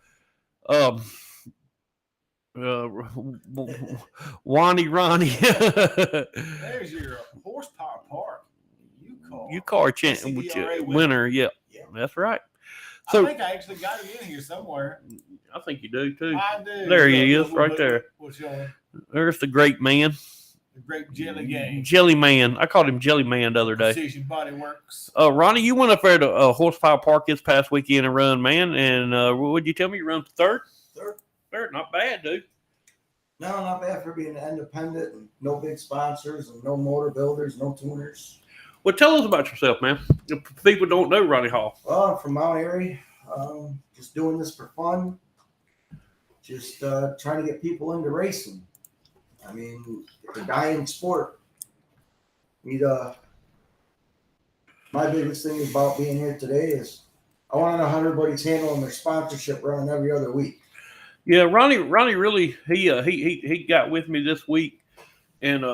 Ronnie. There's your horsepower park. U car winner. Yep. Yeah, that's right. So, I think I actually got it in here somewhere. I think you do too. I do. There he is, right there. What's your There's the great man. The great Jelly Gang. Jelly Man. I called him Jelly Man the other day. Precision Body Works. Ronnie, you went up there to Horsepower Park this past weekend and run, man. And what would you tell me? You run third? Third. Not bad, dude. No, not bad for being independent and no big sponsors and no motor builders, no tuners. Well, tell us about yourself, man. If people don't know Ronnie Hall. Well, I'm from Mount Airy. Just doing this for fun. Just trying to get people into racing. I mean, it's a dying sport. My biggest thing about being here today is I want to know how everybody's handling their sponsorship running every other week. Yeah, Ronnie really he got with me this week and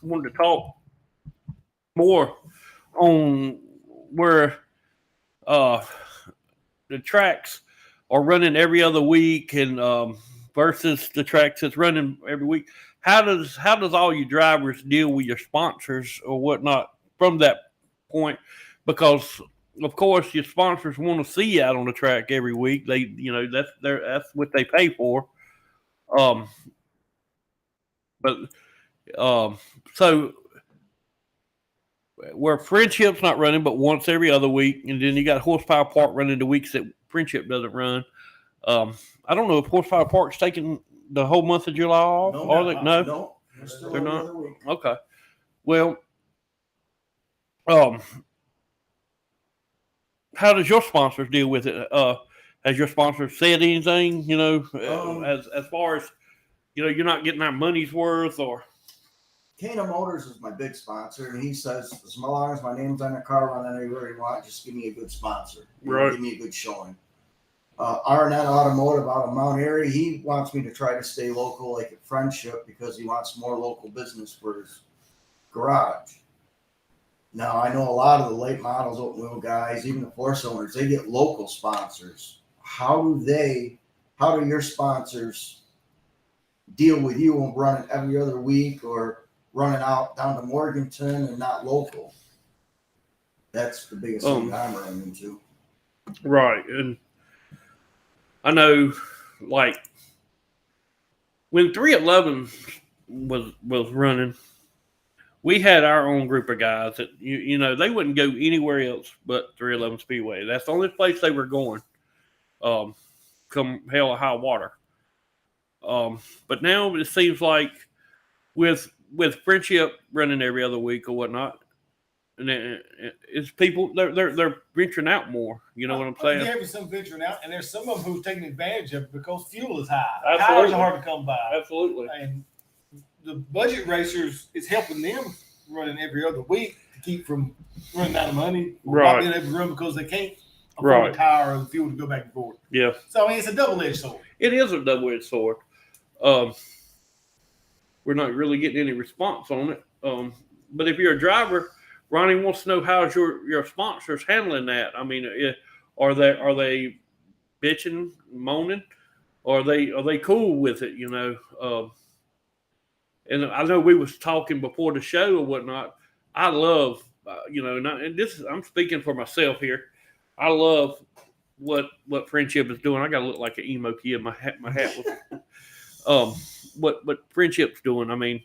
wanted to talk more on where the tracks are running every other week and versus the tracks that's running every week. How does all you drivers deal with your sponsors or whatnot from that point? Because of course your sponsors want to see you out on the track every week. They that's what they pay for. So where Friendship's not running but once every other week, and then you got Horsepower Park running the weeks that Friendship doesn't run. I don't know if Horsepower Park's taking the whole month of July off. No, they're not. Okay. Well, how does your sponsors deal with it? Has your sponsor said anything? As far as you're not getting our money's worth, or Cutom Motors is my big sponsor, and he says as long as my name's on the car running anywhere you want, just give me a good sponsor. Right. Give me a good showing. R&B Automotive out of Mount Airy, he wants me to try to stay local, like at Friendship, because he wants more local business for his garage. Now, I know a lot of the late models, open wheel guys, even the four cylinders, they get local sponsors. How do your sponsors deal with you and running every other week or running out down to Morganton and not local? That's the biggest thing I'm running into. right. And I know, like, when 311 was running, we had our own group of guys that they wouldn't go anywhere else but 311 Speedway. That's the only place they were going. Come hell or high water. But now it seems like with Friendship running every other week or whatnot, and it's people they're venturing out more. You know what I'm saying? Yeah, there's some venturing out, and there's some of them who's taking advantage of it because fuel is high. Absolutely. Tires are hard to come by. Absolutely. And the budget racers is helping them running every other week to keep from running out of money or Right. not being able to run because they can't afford a tire or the fuel to go back and forth. Yeah. So I mean, it's a double-edged sword. It is a double-edged sword. We're not really getting any response on it. But if you're a driver, Ronnie wants to know how's your sponsors handling that. I mean, are they bitching, moaning, or are they cool with it? And I know we was talking before the show or whatnot. I love, and I'm speaking for myself here. I love what Friendship is doing. I gotta look like an emo kid. My hat was. What Friendship's doing. I mean,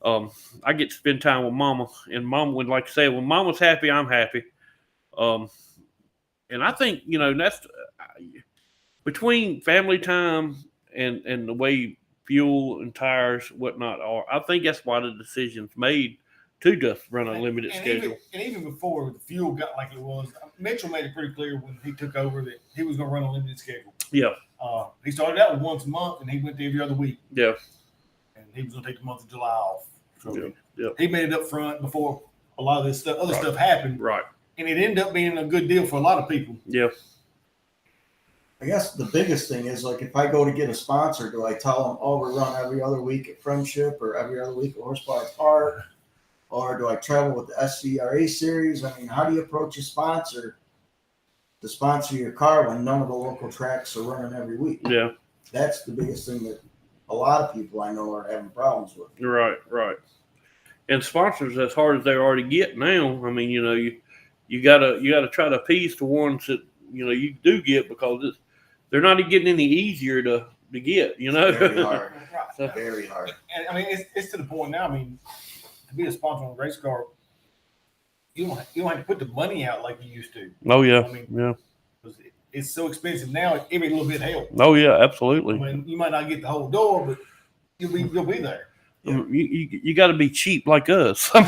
I get to spend time with Mama, and Mama would like to say, "When Mama's happy, I'm happy." And I think that's between family time and the way fuel and tires, whatnot are. I think that's why the decision's made to just run a limited schedule. Even before the fuel got like it was, Mitchell made it pretty clear when he took over that he was going to run a limited schedule. Yeah. He started out with once a month, and he went to every other week. Yeah. And he was going to take the month of July off. So yeah. He made it up front before a lot of this other stuff happened. Right. And it ended up being a good deal for a lot of people. Yeah. I guess the biggest thing is, like, if I go to get a sponsor, do I tell them, oh, we run every other week at Friendship or every other week at Horsepower Park? Or do I travel with the SCRA series? I mean, how do you approach a sponsor to sponsor your car when none of the local tracks are running every week? Yeah. That's the biggest thing that a lot of people I know are having problems with. Right. And sponsors, as hard as they already get now, I mean, you gotta try to appease the ones that you do get, because they're not getting any easier to get. Very hard. So, very hard. And I mean, it's to the point now. I mean, to be a sponsor on a race car, you don't have to put the money out like you used to. Oh yeah. I mean, yeah. It's so expensive now. Every little bit helps. Oh yeah, absolutely. I mean, you might not get the whole door, but you'll be there. Yeah. You got to be cheap like us. I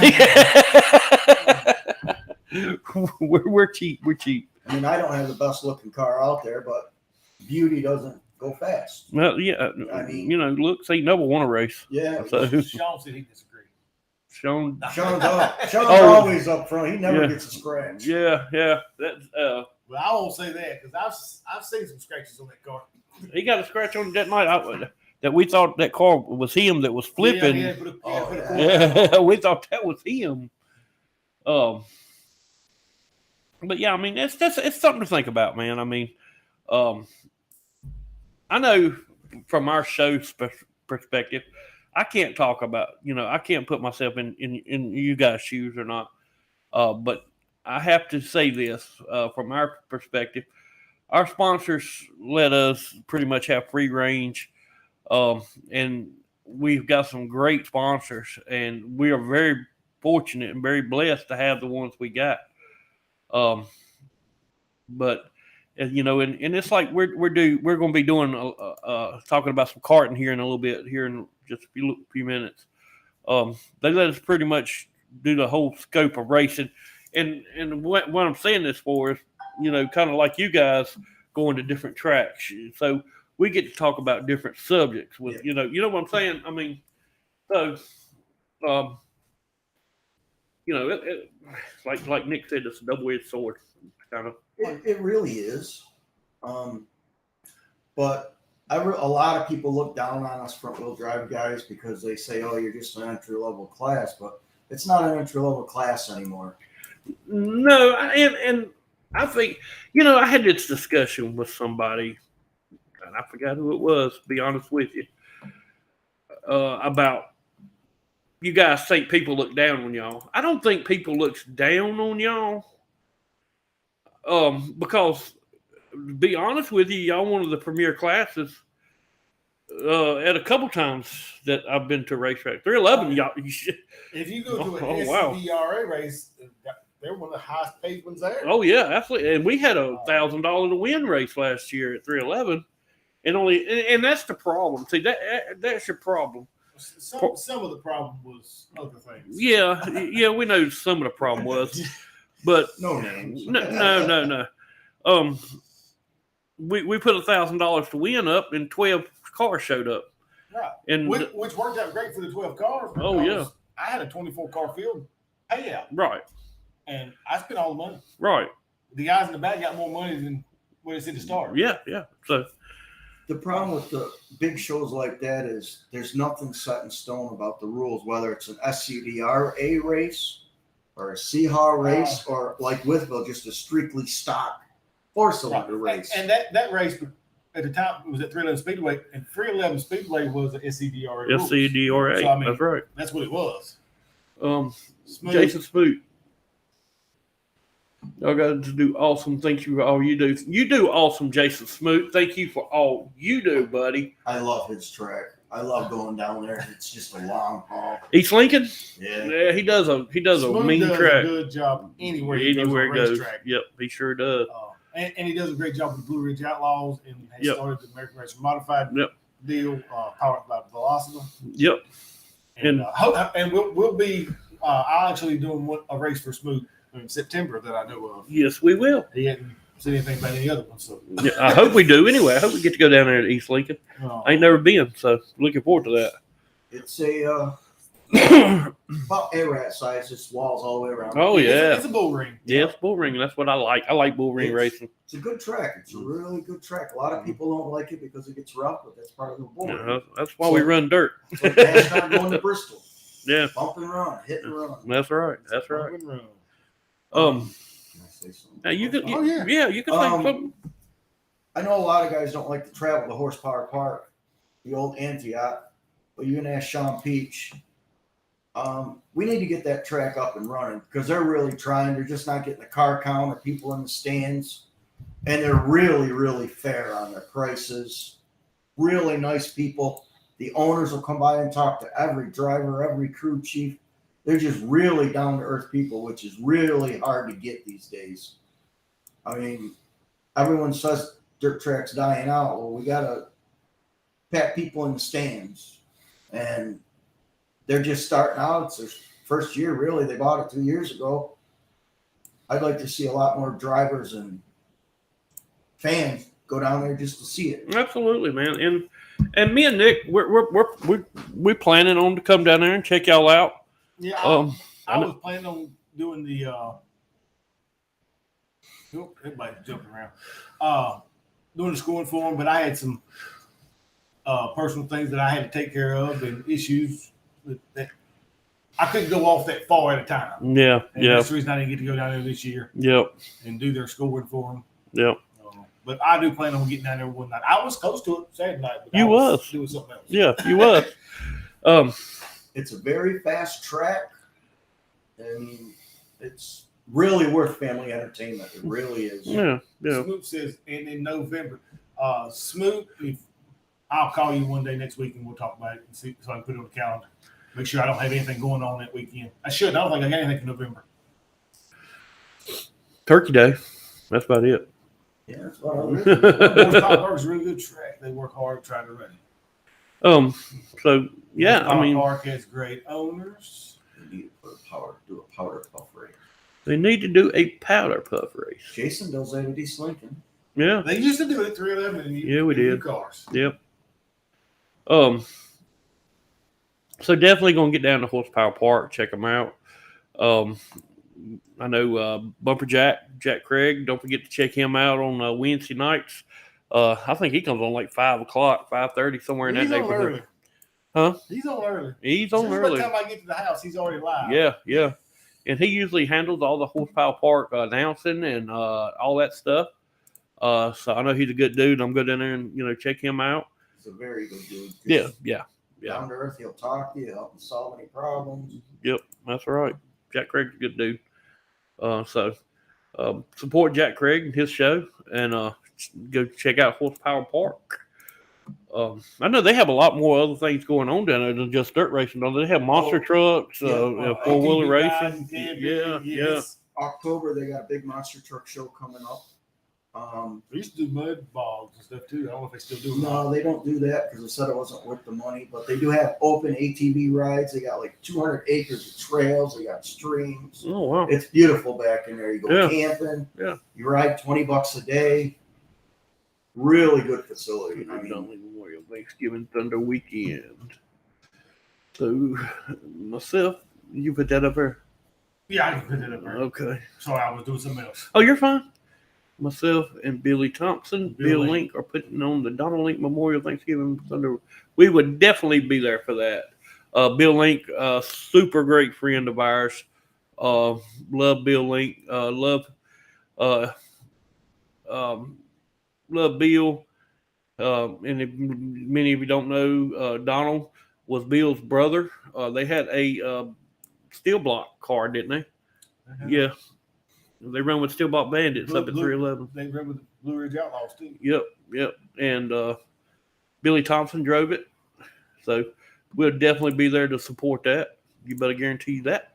mean, we're cheap. We're cheap. I mean, I don't have the best looking car out there, but beauty doesn't go fast. Well, yeah. I mean, look, see, never won a race. Yeah. So Sean said he disagreed. Sean's always up front. He never gets a scratch. Yeah. That's Well, I won't say that because I've seen some scratches on that car. he got a scratch on that night that we thought that car was him that was flipping. Yeah, we thought that was him. But yeah, I mean, it's something to think about, man. I mean, I know from our show's perspective, I can't talk about, I can't put myself in you guys' shoes or not. But I have to say this from our perspective. Our sponsors let us pretty much have free range. And we've got some great sponsors, and we are very fortunate and very blessed to have the ones we got. But and it's like we're going to be doing talking about some karting here in a little bit, here in just a few minutes. They let us pretty much do the whole scope of racing, and what I'm saying this for is, kind of like you guys going to different tracks. So we get to talk about different subjects with Yeah. you know what I'm saying. I mean, so like Nick said, it's a double-edged sword, kind of. It really is. But a lot of people look down on us front wheel drive guys because they say, "Oh, you're just an entry level class," but it's not an entry level class anymore. No, and I think I had this discussion with somebody, and I forgot who it was. To be honest with you, about you guys think people look down on y'all. I don't think people looks down on y'all. Because to be honest with you, y'all one of the premier classes at a couple times that I've been to racetrack. 311, y'all. If you go to an wow. SCDRA race, they're one of the highest paid ones there. Oh yeah, absolutely. And we had a $1,000 to win race last year at 311, and that's the problem. See that's your problem. Some of the problem was other things. Yeah, we know some of the problem was, but No names. no. We put $1,000 to win up, and 12 cars showed up. Right. And which worked out great for the 12 cars. Oh yeah. I had a 24-car field payout. Right. And I spent all the money. Right. The guys in the back got more money than what it's in the start. Yeah. So the problem with the big shows like that is there's nothing set in stone about the rules, whether it's an SCDRA race or a CHA race or like Withville, just a strictly stock four-cylinder race. And that race at the time was at 311 Speedway, and 311 Speedway was an SCDRA. SCDRA. So, I mean, that's right. That's what it was. Jason Smoot. Y'all got to do awesome. Thank you for all you do. You do awesome, Jason Smoot. Thank you for all you do, buddy. I love his track. I love going down there. It's just a long haul. East Lincoln? Yeah. He does a Smoot mean does track. A good job anywhere he goes. Track. Yep, he sure does. And he does a great job with the Blue Ridge Outlaws and has started the American Racer Modified deal powered by Velocity. Yep. And we'll be I'll actually doing a race for Smoot in September that I know of. Yes, we will. He hadn't said anything about any other one. So yeah, I hope we do anyway. I hope we get to go down there to East Lincoln. I ain't never been, so looking forward to that. It's a about A-rat size, just walls all the way around. Oh yeah, it's a bull ring. Yeah, it's bull ring. That's what I like. I like bull ring racing. It's a good track. It's a really good track. A lot of people don't like it because it gets rough, but that's part of the bull ring. That's why we run dirt. So that's not going to Bristol. Yeah, bump and run, hit and run. That's right. That's right. Can I say something? Now you could. You can say something. I know a lot of guys don't like to travel to Horsepower Park, the old Antioch, but you can ask Sean Peach. We need to get that track up and running because they're really trying. They're just not getting the car count or people in the stands. And they're really, really fair on their prices. Really nice people. The owners will come by and talk to every driver, every crew chief. They're just really down-to-earth people, which is really hard to get these days. I mean, everyone says dirt track's dying out. Well, we got to pat people in the stands. And they're just starting out. It's their first year, really. They bought it 2 years ago. I'd like to see a lot more drivers and fans go down there just to see it. Absolutely, man. And me and Nick, we're planning on to come down there and check y'all out. Yeah, I was planning on doing the. Everybody's jumping around. Doing the scoring for them, but I had some personal things that I had to take care of and issues that I couldn't go off that far at a time. Yeah, and that's the reason I didn't get to go down there this year. Yep. And do their scoring for them. Yep. But I do plan on getting down there one night. I was close to it Saturday night. But you I was doing something else. Yeah, you was. It's a very fast track, and it's really worth family entertainment. It really is. Yeah. Smoot says, and in November, Smoot, I'll call you one day next week and we'll talk about it and see so I can put it on the calendar. Make sure I don't have anything going on that weekend. I should. I don't think I got anything in November. Turkey Day. That's about it. Yeah, that's what I was. Horsepower really good track. They work hard trying to run it. So yeah, I mean, Park has great owners. They need to do a powder puff race. They need to do a powder puff race. Jason does that at East Lincoln. Yeah. They used to do it at 311. And Yeah, we did. Cars. Yep. So definitely gonna get down to Horsepower Park, check them out. I know Bumper Jack Craig. Don't forget to check him out on Wednesday nights. I think he comes on like 5:00, 5:30, somewhere in that neighborhood. Early. Huh? He's on early. He's on By early. the time I get to the house, he's already live. Yeah. And he usually handles all the Horsepower Park announcing and all that stuff. So I know he's a good dude. I'm good in there and check him out. He's a very good dude. Yeah. Down to earth, he'll talk to you, help him solve any problems. Yep, that's right. Jack Craig's a good dude. So support Jack Craig and his show, and go check out Horsepower Park. I know they have a lot more other things going on down there than just dirt racing. Don't they? They have monster trucks, four-wheeler racing. Yeah. October, they got a big monster truck show coming up. They used to do mud bogs and stuff too. I don't know if they still do it. No, they don't do that because they said it wasn't worth the money. But they do have open ATV rides. They got like 200 acres of trails. They got streams. Oh wow! It's beautiful back in there. You go camping. Yeah. You ride $20 a day. Really good facility. I mean, Memorial Thanksgiving Thunder weekend. So myself, you put that up there. Yeah, I can put that up there. Okay. Sorry, I was doing something else. Oh, you're fine. Myself and Billy Thompson, Bill Bill Link. Link are putting on the Donald Link Memorial Thanksgiving Thunder. We would definitely be there for that. Bill Link, super great friend of ours. Love Bill Link. Love Bill. And if many of you don't know, Donald was Bill's brother. They had a steel block car, didn't they? Yeah. They run with steel block bandits up at 311. They run with the Blue Ridge Outlaws too. Yep. And Billy Thompson drove it. So we'll definitely be there to support that. You better guarantee that.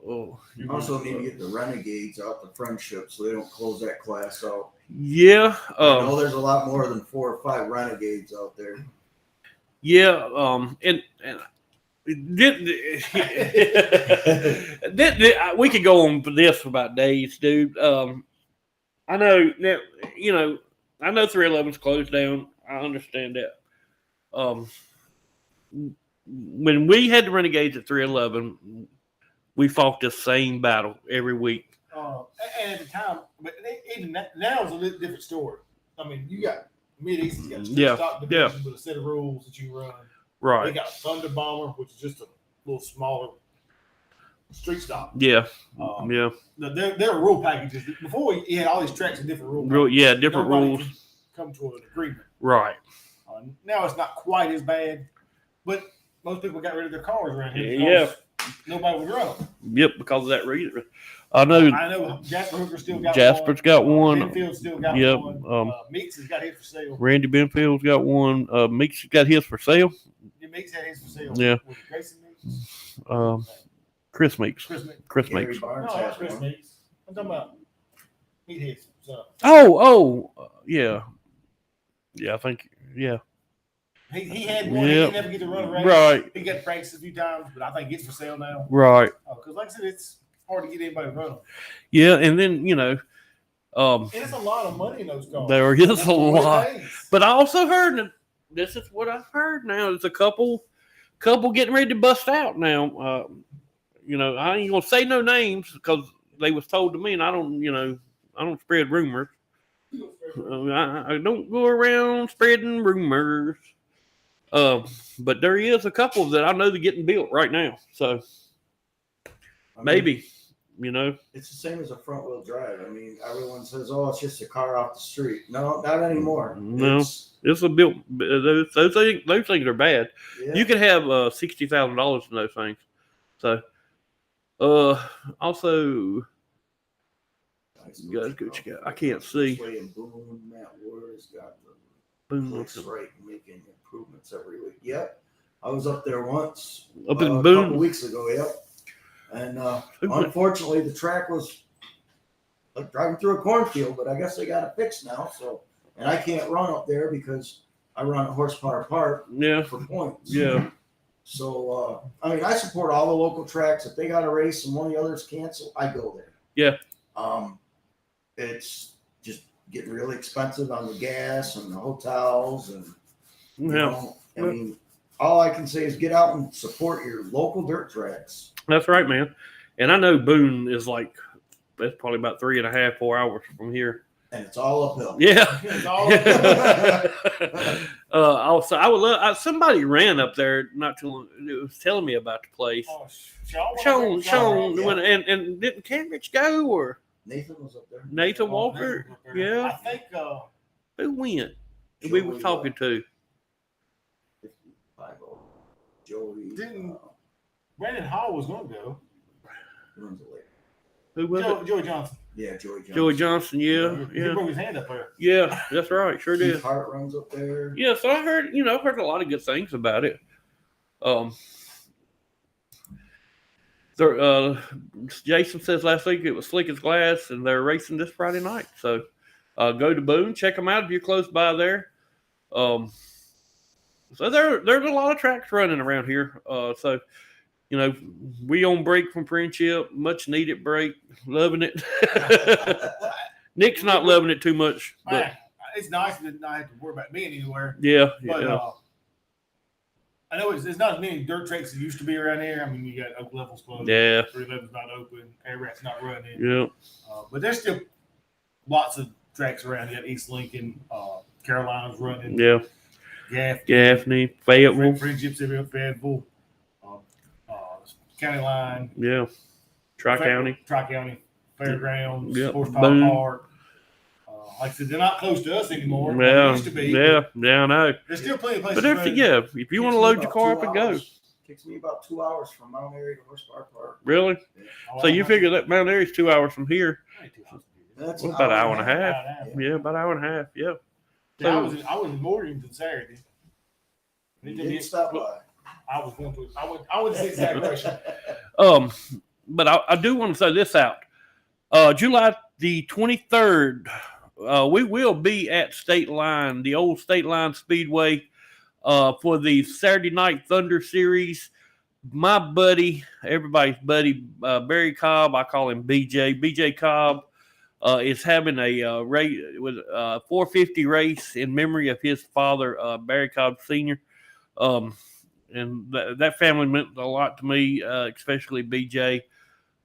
Oh, you also need to get the Renegades out, the Friendship, so they don't close that class out. Yeah. I know there's a lot more than 4 or 5 Renegades out there. Yeah. And we could go on for this for about days, dude. I know now, I know 311's closed down. I understand that. When we had the Renegades at 311, we fought the same battle every week. And at the time, but even now it's a little different story. I mean, you got Mid-East, you got a stock division with a set of rules that you run. Right. They got Thunder Bomber, which is just a little smaller street stock. Yeah. There are rule packages. Before you had all these tracks and different rules. Different rules. Come to an agreement. Right. Now it's not quite as bad, but most people got rid of their cars around here. Yeah. Nobody would run them. Yep, because of that reason. I know Jasper Hooker still got Jasper's got one. Benfield still got one. Meeks has got his for sale. Randy Benfield's got one. Meeks got his for sale. Meeks had his for sale. Yeah. Was it Grayson Meeks? Chris Meeks. Chris Meeks. No, not Chris Meeks. I'm talking about his son. Yeah. Yeah, I think, yeah. He had one. He didn't ever get to run a race. Right. He got to practice a few times, but I think it's for sale now. Right. Because like I said, it's hard to get anybody to run them. Yeah, and then, and it's a lot of money in those cars. There is a lot. But I also heard, and this is what I've heard now, there's a couple getting ready to bust out now. I ain't going to say no names because they was told to me, and I don't spread rumors. I don't go around spreading rumors. But there is a couple that I know they're getting built right now. So maybe, It's the same as a front wheel drive. I mean, everyone says, "Oh, it's just a car off the street." No, not anymore. No, it's a built. Those things are bad. Yeah. You could have $60,000 in those things. So, also, you guys go check out. I can't see. Boone, Matt Ward's got the place right, making improvements every week. Yep, I was up there once. Up in a Boone couple weeks ago. Yep. And unfortunately, the track was like driving through a cornfield, but I guess they got it fixed now. So, and I can't run up there because I run at Horsepower Park for points. Yeah. So, I support all the local tracks. If they got a race and one of the others cancel, I go there. Yeah. it's just getting really expensive on the gas and the hotels, and you know, I mean, all I can say is get out and support your local dirt tracks. That's right, man. And I know Boone is like, that's probably about 3.5, 4 hours from here. And it's all uphill. Yeah. It's all uphill. Also, I would love. Somebody ran up there not too long. It was telling me about the place. Oh, Sean, yeah. and didn't Cambridge go or Nathan was up there. Nathan Walker? Yeah. I think Who went? We was talking to. 50, Joey. Didn't- Brandon Hall was going to go. runs it later. Who was it? Joey Johnson. Yeah, Joey Johnson. Joey Johnson. Yeah, He yeah, broke his hand up there. yeah. That's right. Sure Keith did. Hart runs up there. Yeah. So I heard, heard a lot of good things about it. Jason says last week it was slick as glass, and they're racing this Friday night. So go to Boone, check them out if you're close by there. So there's a lot of tracks running around here. So we on break from Friendship, much needed break, loving it. Nick's not loving it too much, but It's nice to not have to worry about being anywhere. yeah, But yeah. I know it's not as many dirt tracks as used to be around here. I mean, you got Oak Level's closed. Yeah. 311's not open. Air Rat's not running. Yeah, But there's still lots of tracks around. You got East Lincoln, Carolina's running. yeah. Gaffney, Fayetteville. Friendships everywhere, Fayetteville, County Line. Yeah. Tri-County. Tri-County, Fairgrounds, Yep. Horsepower Boone. Park. Like I said, they're not close to us anymore. Like Yeah, they used to be. yeah, I know. There's still plenty of places. But if you want to load your car up and go, Takes me about 2 hours from Mount Airy to Horsepower Park. really? So you figure that Mount Airy's 2 hours from here. That's Well, about an hour and a half. Yeah, about an hour and a half. Yeah. Yeah, I was in Morganton Saturday. You didn't stop by. I was going to. I went to see exact question. But I do want to say this out. July the 23rd, we will be at State Line, the old State Line Speedway, for the Saturday Night Thunder Series. My buddy, everybody's buddy, Barry Cobb, I call him BJ. BJ Cobb is having a race with 450 race in memory of his father, Barry Cobb Sr. And that family meant a lot to me, especially BJ.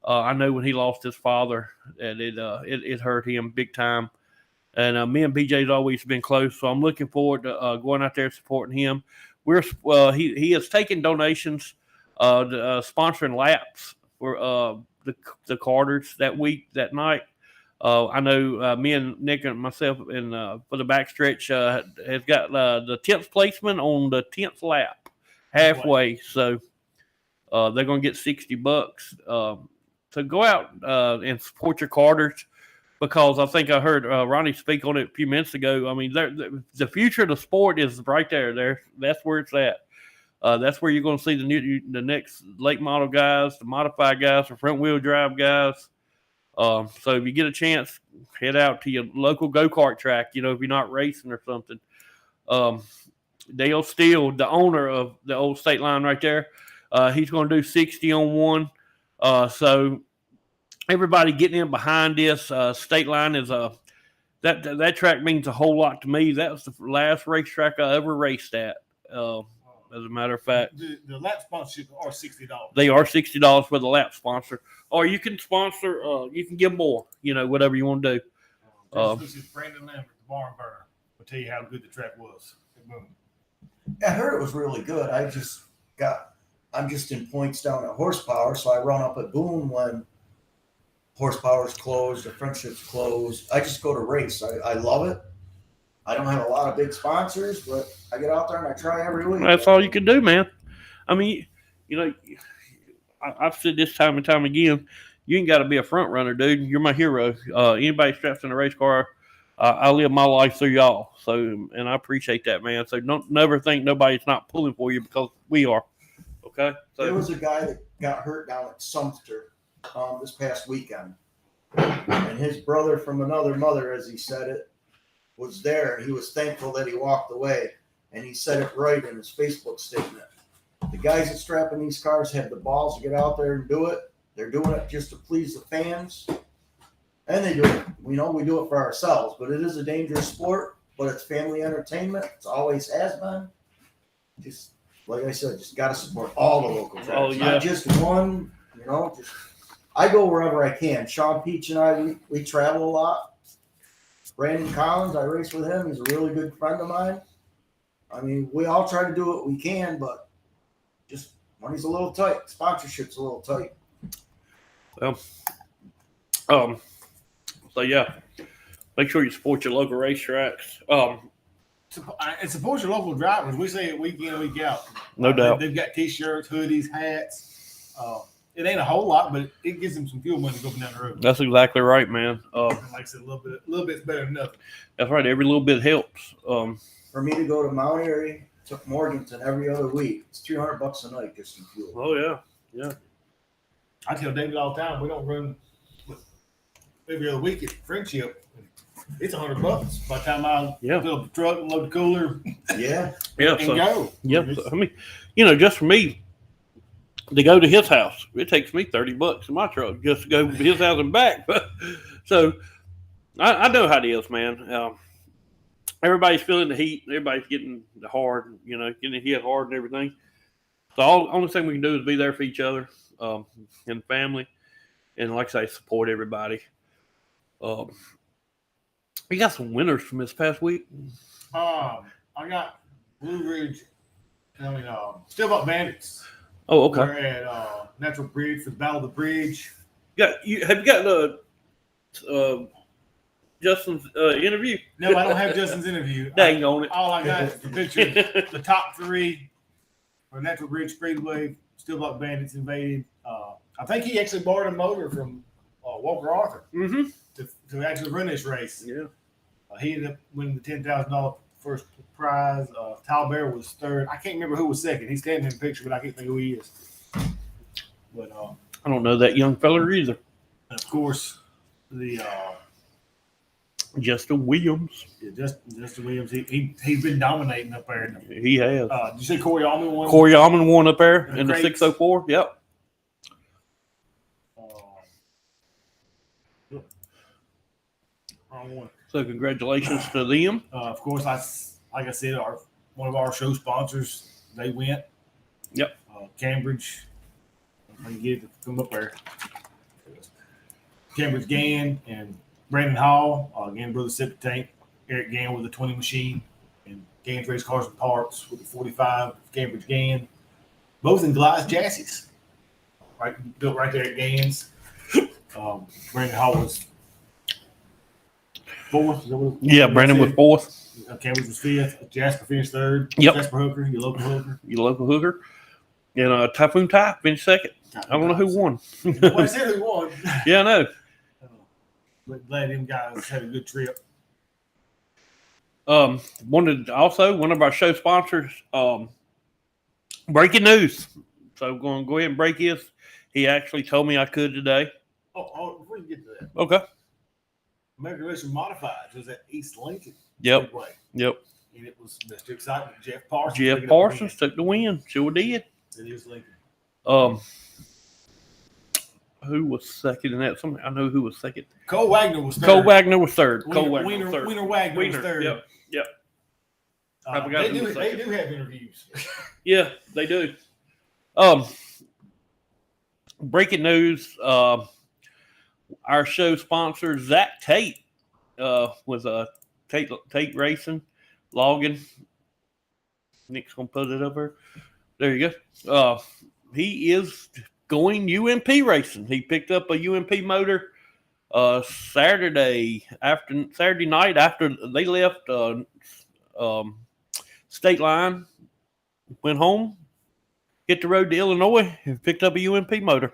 I know when he lost his father, and it hurt him big time. And me and BJ's always been close, so I'm looking forward to going out there supporting him. He has taken donations, sponsoring laps for the Carters that night. I know me and Nick and myself and for the backstretch has got the 10th placement on the 10th lap halfway, so they're going to get $60. So go out and support your Carters, because I think I heard Ronnie speak on it a few minutes ago. I mean, the future of the sport is right there. That's where it's at. That's where you're going to see the next late model guys, the modified guys, the front wheel drive guys. So if you get a chance, head out to your local go-kart track, if you're not racing or something. Dale Steele, the owner of the old State Line right there, he's going to do 60 on one. So everybody getting in behind this. State Line is that track means a whole lot to me. That was the last racetrack I ever raced at. As a matter of fact, the lap sponsorship are $60. they are $60 for the lap sponsor, or you can sponsor. You can give more. Whatever you want to do. This is Brandon Lambert, the barn burner. Will tell you how good the track was. I heard it was really good. I'm just in points down at Horsepower, so I run up at Boone when Horsepower's closed, the Friendship's closed. I just go to race. I love it. I don't have a lot of big sponsors, but I get out there and I try every week. That's all you can do, man. I mean, I've said this time and time again, you ain't got to be a front runner, dude. You're my hero. Anybody strapped in a race car, I live my life through y'all. So, and I appreciate that, man. So don't never think nobody's not pulling for you, because we are. Okay. So there was a guy that got hurt down at Sumter this past weekend, and his brother from another mother, as he said it, was there, and he was thankful that he walked away, and he said it right in his Facebook statement. The guys that strap in these cars have the balls to get out there and do it. They're doing it just to please the fans, and they do it we know we do it for ourselves, but it is a dangerous sport, but it's family entertainment. It's always has been. Just like I said, just got to support all the local tracks, Oh, yeah. not just one. You know, just I go wherever I can. Sean Peach and I, we travel a lot. Brandon Collins, I race with him. He's a really good friend of mine. I mean, we all try to do what we can, but just money's a little tight. Sponsorship's a little tight. Well, so yeah, make sure you support your local racetracks. And support your local drivers. We say it week in, week out. No doubt. They've got T-shirts, hoodies, hats. It ain't a whole lot, but it gives them some fuel money going down the road. That's exactly right, man. Like I said, a little bit's better than nothing. That's right. Every little bit helps. For me to go to Mount Airy, to Morganton every other week, it's $300 a night just in fuel. Oh yeah. I tell David all the time, we don't run every other week at Friendship. It's $100 by the time I fill up the truck and load the cooler. Yeah. Yeah. And go. Yeah. So, I mean, just for me to go to his house, it takes me $30 in my truck just to go to his house and back. So I know how it is, man. Everybody's feeling the heat. Everybody's getting the hard, getting hit hard and everything. So only thing we can do is be there for each other and family. And like I say, support everybody. We got some winners from this past week. I got Blue Ridge. Still Buck Bandits. Oh, okay. We're at Natural Bridge for the Battle of the Bridge. Have you got Justin's interview? No, I don't have Justin's interview. Dang on it. All I got is the picture of the top three for Natural Bridge Speedway. Still Buck Bandits invaded. I think he actually borrowed a motor from Walker Arthur to actually run this race. Yeah. He ended up winning the $10,000 first prize. Talbert was third. I can't remember who was second. He's standing in the picture, but I can't think who he is. But I don't know that young fella either. and of course the Justin Williams. Justin Williams. He's been dominating up there. He has. Did you say Corey Allman won? Corey Allman won up there in the crates. 604. Yep. Wrong one. So congratulations to them. Of course, like I said, one of our show sponsors, they went. Yep. Cambridge. I can get it to come up there. Cambridge Gann and Brandon Hall. Gann Brothers Septic Tank. Eric Gann with the 20 machine. And Gann's Race Cars and Parts with the 45. Cambridge Gann. Both in glass chassis. Right, built right there at Gann's. Brandon Hall was fourth. Yeah, Brandon was fourth. Cambridge was fifth. Jasper finished third. Yep. Jasper Hooker, your local hooker. Your local hooker. And Typhoon Ty finished second. I don't know who won. Well, I said who won. Yeah, I know. But glad them guys had a good trip. One of our show sponsors, breaking news. So I'm going to go ahead and break his. He actually told me I could today. Oh, before you get to that, Okay. American Racing Modified was at East Lincoln. Yep. Speedway. Yep. And it was Mr. Excitement, Jeff Parsons. Jeff picking up Parsons took the win. Sure did. the win. It is Lincoln. Who was second in that? I know who was second. Cole Wagner was third. Cole Wagner was third. Wiener Wagner was third. Yep. I forgot They who do was second. have interviews. Yeah, they do. Breaking news. Our show sponsor, Zach Tate, was Tate Racing, logging. Nick's going to put it up there. There you go. He is going UMP racing. He picked up a UMP motor Saturday night after they left state line, went home, hit the road to Illinois, and picked up a UMP motor.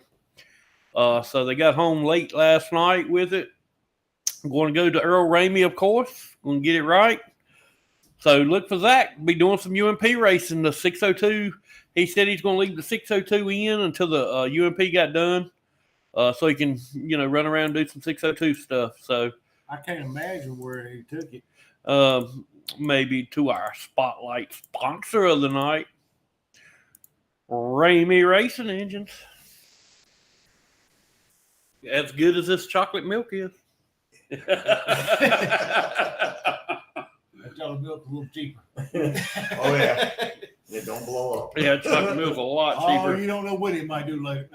So they got home late last night with it. I'm going to go to Earl Ramey, of course. Going to get it right. So look for Zach. Be doing some UMP racing. The 602. He said he's going to leave the 602 in until the UMP got done, so he can run around and do some 602 stuff. So I can't imagine where he took it. Maybe to our spotlight sponsor of the night, Ramey Racing Engines. As good as this chocolate milk is. That chocolate milk a little cheaper. Oh yeah, it don't blow up. Yeah, chocolate milk's a lot Oh, cheaper. you don't know what it might do later.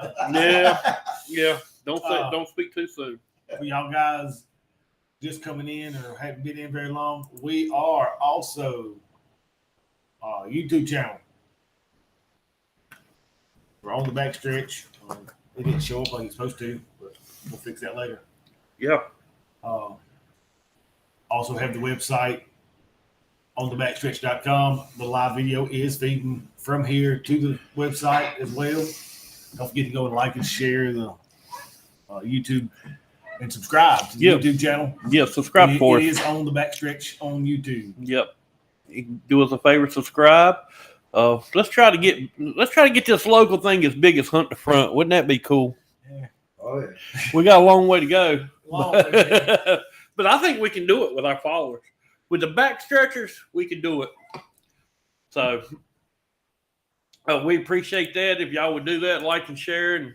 Yeah. Don't speak too soon. For y'all guys just coming in or haven't been in very long, we are also YouTube channel. We're on the Backstretch. It didn't show up like it's supposed to, but we'll fix that later. Yeah. Also have the website on the backstretch.com. The live video is feeding from here to the website as well. Don't forget to go and like and share the YouTube and subscribe to the YouTube channel. Yeah, subscribe for us. It is on the Backstretch on YouTube. Yep. You can do us a favor, subscribe. Let's try to get this local thing as big as Hunt the Front. Wouldn't that be cool? Yeah. Oh yeah. We got a long way to go. Long way to go. But I think we can do it with our followers. With the backstretchers, we can do it. So we appreciate that. If y'all would do that, like and share and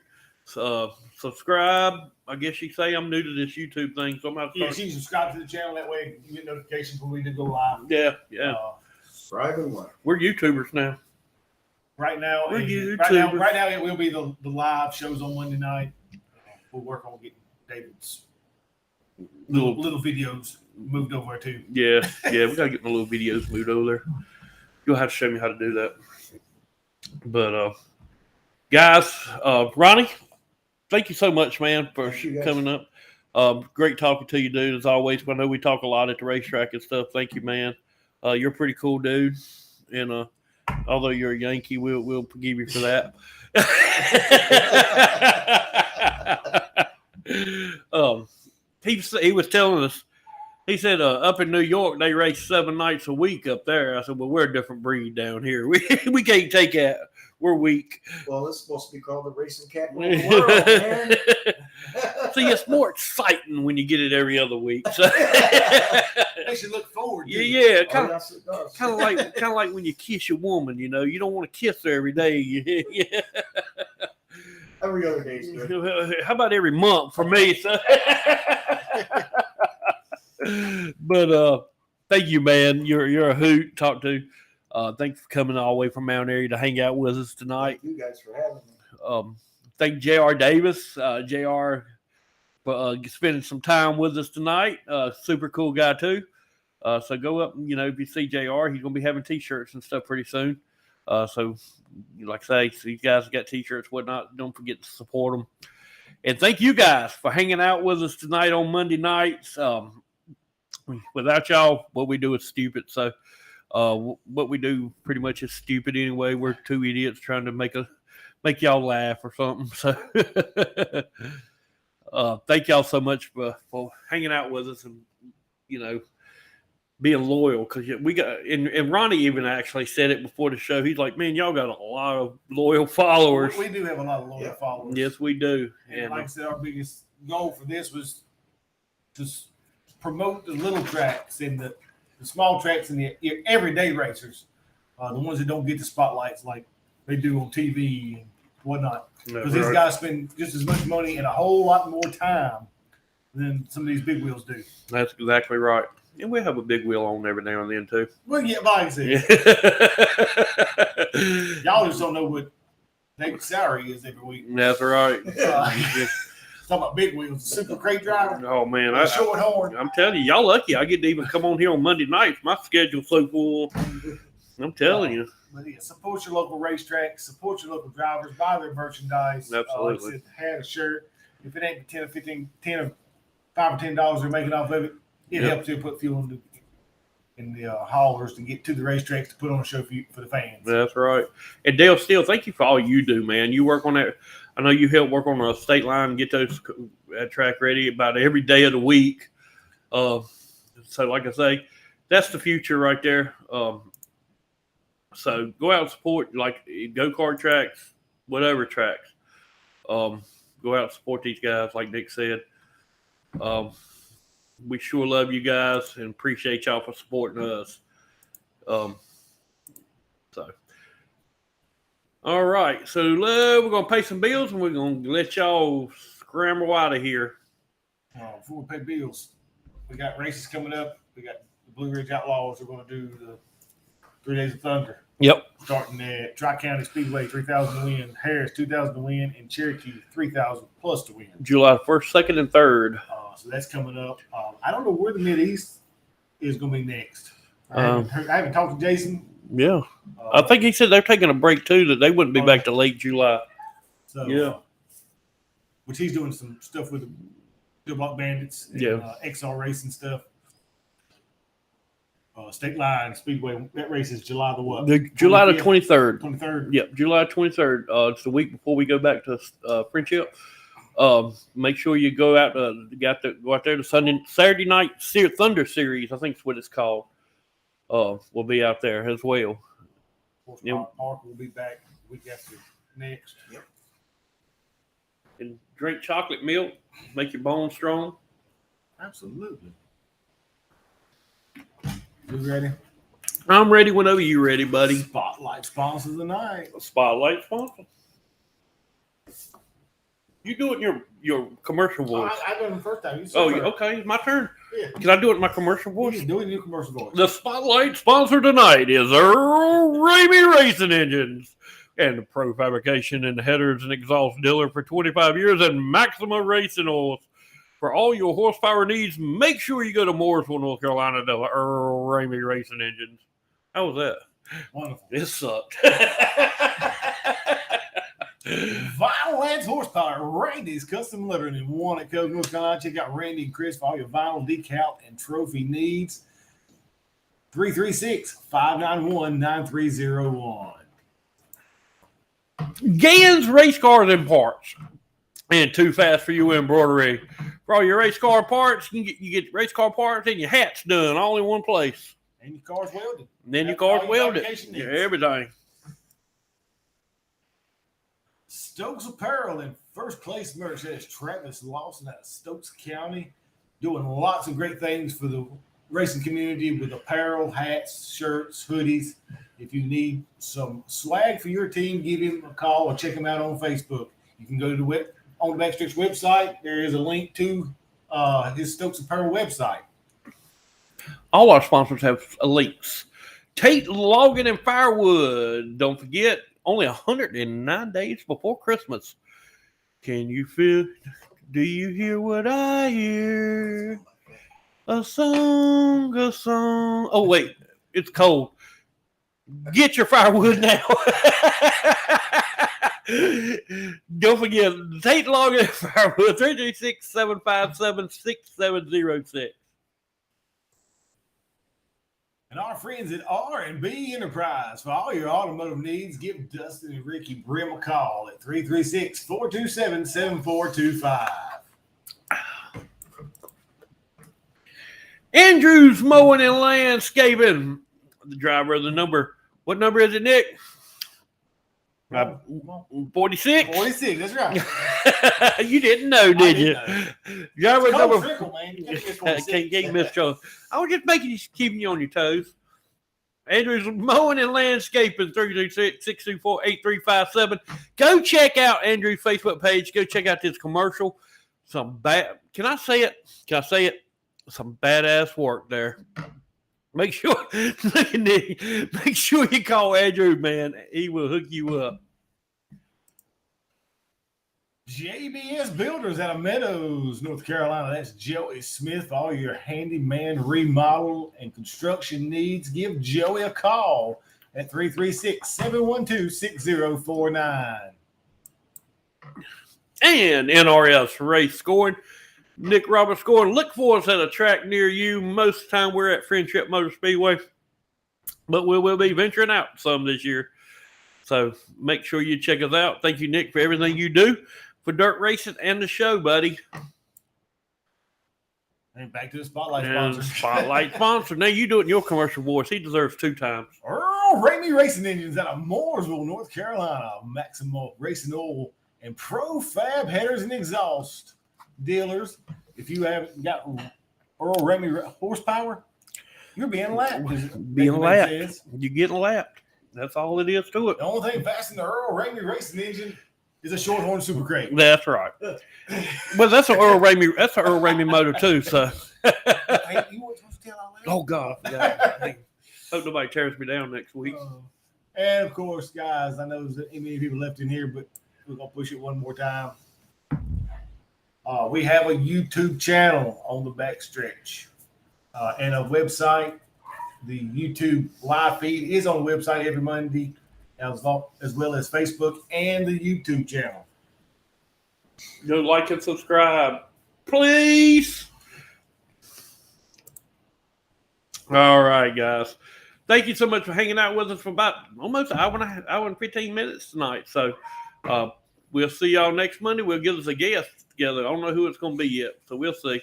subscribe. I guess you say I'm new to this YouTube thing, so I'm out. Yeah, you subscribe to the channel. That way you get notifications when we do go live. Yeah. Subscribe and like. We're YouTubers now. Right now, We're right now, it will be the live shows on Monday night. We'll work on getting David's little videos moved over too. Yeah, we gotta get my little videos moved over there. You'll have to show me how to do that. But guys, Ronnie, thank you so much, man, for coming up. Great talking to you, dude, as always. I know we talk a lot at the racetrack and stuff. Thank you, man. You're a pretty cool dude, and although you're a Yankee, we'll forgive you for that. He was telling us. He said up in New York they race 7 nights a week up there. I said, well, we're a different breed down here. We can't take that. We're weak. Well, it's supposed to be called the racing capital of the world, man. See, it's more exciting when you get it every other week. So. They should look forward to it. Yeah, kind Oh, of like when you kiss your woman. You know, you don't want to kiss her every day. Yeah. Every other day's good. How about every month for me? So. But thank you, man. You're a hoot to talk to. Thanks for coming all the way from Mount Airy to hang out with us tonight. Thank you guys for having me. Thank J.R. Davis. J.R. for spending some time with us tonight. Super cool guy too. So go up, if you see J.R., he's gonna be having T-shirts and stuff pretty soon. So like I say, so you guys got T-shirts, whatnot. Don't forget to support them. And thank you guys for hanging out with us tonight on Monday nights. Without y'all, what we do is stupid. So what we do pretty much is stupid anyway. We're two idiots trying to make y'all laugh or something. So thank y'all so much for hanging out with us and being loyal, because we got and Ronnie even actually said it before the show. He's like, man, y'all got a lot of loyal followers. We do have a lot of loyal followers. Yes, we do. And like I said, our biggest goal for this was to promote the little tracks and the small tracks and the everyday racers, the ones that don't get the spotlights like they do on TV and whatnot. Because these guys spend just as much money and a whole lot more time than some of these big wheels do. That's exactly right. And we have a big wheel on every now and then too. Well, yeah, like I said, y'all just don't know what David's salary is every week. That's right. Talking about big wheels, super crate driver. Oh man, Short horn. I'm telling you, y'all lucky. I get to even come on here on Monday nights. My schedule's so full. I'm telling you. But yeah, support your local racetracks, support your local drivers, buy their merchandise. Absolutely. Like I said, hat, a shirt. If it ain't $5 or $10 they're making off of it, it helps you put fuel in the haulers to get to the racetracks to put on a show for the fans. That's right. And Dale Steele, thank you for all you do, man. You work on that. I know you help work on a state line and get those track ready about every day of the week. So like I say, that's the future right there. So go out and support, like go-kart tracks, whatever tracks. Go out and support these guys, like Nick said. We sure love you guys and appreciate y'all for supporting us. All right. So we're going to pay some bills and we're going to let y'all scramble out of here. Before we pay bills, we got races coming up. We got the Blue Ridge Outlaws. We're going to do the 3 Days of Thunder. Yep. Starting at Tri-County Speedway, 3,000 to win. Harris, 2,000 to win. And Cherokee, 3,000 plus to win. July 1st, 2nd, and 3rd. So that's coming up. I don't know where the Mid-East is going to be next. I haven't talked to Jason. Yeah. I think he said they're taking a break, too, that they wouldn't be back to late July. So, Yeah. Which he's doing some stuff with the Steel Block Bandits and XR racing stuff. State Line Speedway, that race is July the what? July the 23rd. 23rd. Yep, July 23rd. It's the week before we go back to Friendship. Make sure you go out. Go out there to Saturday night Thunder Series. I think is what it's called. We'll be out there as well. Horsepower Park will be back the week after next. Yep. And drink chocolate milk, make your bones strong. Absolutely. You ready? I'm ready whenever you're ready, buddy. Spotlight sponsor of the night. Spotlight sponsor. You do it in your commercial voice. I done it the first time. Okay. It's my turn. Yeah. Can I do it in my commercial voice? You do it in your commercial voice. The spotlight sponsor tonight is Earl Ramey Racing Engines and the Pro Fabrication and Headers and Exhaust dealer for 25 years and Maxima Racing Oils. For all your horsepower needs, make sure you go to Mooresville, North Carolina to Earl Ramey Racing Engines. How was that? Wonderful. It sucked. Vinyl Lance Horsepower, Randy's Custom Lettering in Wanacue, North Carolina. Check out Randy and Chris for all your vinyl, decal, and trophy needs. 336-591-9301. Gann's Race Cars and Parts. And Too Fast for U Embroidery. For all your race car parts, you get race car parts and your hats done all in one place. And your car's welded. And then your car's welded. fabrication Yeah, needs. everything. Stokes Apparel in first place merch. That is Travis Lawson out of Stokes County, doing lots of great things for the racing community with apparel, hats, shirts, hoodies. If you need some swag for your team, give him a call or check him out on Facebook. You can go to on the Backstretch website. There is a link to his Stokes Apparel website. All our sponsors have links. Tate, Logan, and Firewood. Don't forget, only 109 days before Christmas. Can you feel? Do you hear what I hear? A song, a song. Oh, wait, it's cold. Get your firewood now. Don't forget, Tate, Logan, and Firewood, 336-757-6706. And our friends at R&B Enterprise, for all your automotive needs, give Dustin and Ricky Brim a call at 336-427-7425. Andrews Mowing and Landscaping, the driver of the number. What number is it, Nick? 46? 46, that's right. You didn't know, did you? Driver It's number. cold trickle, man. You Can't miss Joe. I was just keeping you on your toes. Andrews Mowing and Landscaping, 336-624-8357. Go check out Andrew's Facebook page. Go check out this commercial. Can I say it? Some badass work there. Make sure you call Andrew, man. He will hook you up. JBS Builders out of Meadows, North Carolina. That's Joey Smith for all your handyman remodel and construction needs. Give Joey a call at 336-712-6049. And NRS Race Scoring. Nick Roberts Scoring. Look for us at a track near you. Most of the time we're at Friendship Motor Speedway. But we will be venturing out some this year. So make sure you check us out. Thank you, Nick, for everything you do for dirt racing and the show, buddy. And back to the Spotlight sponsor. Spotlight sponsor. Now you do it in your commercial voice. He deserves 2 times. Earl Ramey Racing Engines out of Mooresville, North Carolina. Maximum Racing Oil and Pro Fab Headers and Exhaust dealers. If you haven't got Earl Ramey horsepower, you're being lapped. You're getting lapped. That's all it is to it. The only thing faster than the Earl Ramey Racing engine It's a Shorthorn Super Crate. That's right. Well, that's an Earl Ramey. That's an Earl Ramey motor too. So. Hey, you weren't supposed to tell all that? Oh God! I forgot. Hope nobody tears me down next week. And of course, guys, I know there's many people left in here, but we're gonna push it one more time. We have a YouTube channel on the Backstretch and a website. The YouTube live feed is on the website every Monday, as well as Facebook and the YouTube channel. Go like and subscribe, please. All right, guys. Thank you so much for hanging out with us for about almost an hour and 15 minutes tonight. So we'll see y'all next Monday. We'll get us a guest together. I don't know who it's going to be yet, so we'll see.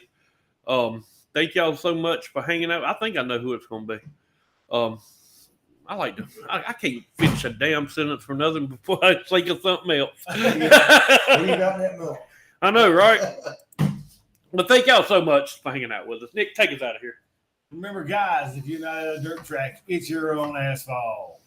Thank y'all so much for hanging out. I think I know who it's going to be. I can't finish a damn sentence for nothing before I think of something else. What do you got in that milk? I know, right? But thank y'all so much for hanging out with us. Nick, take us out of here. Remember, guys, if you're not at a dirt track, it's your own asphalt.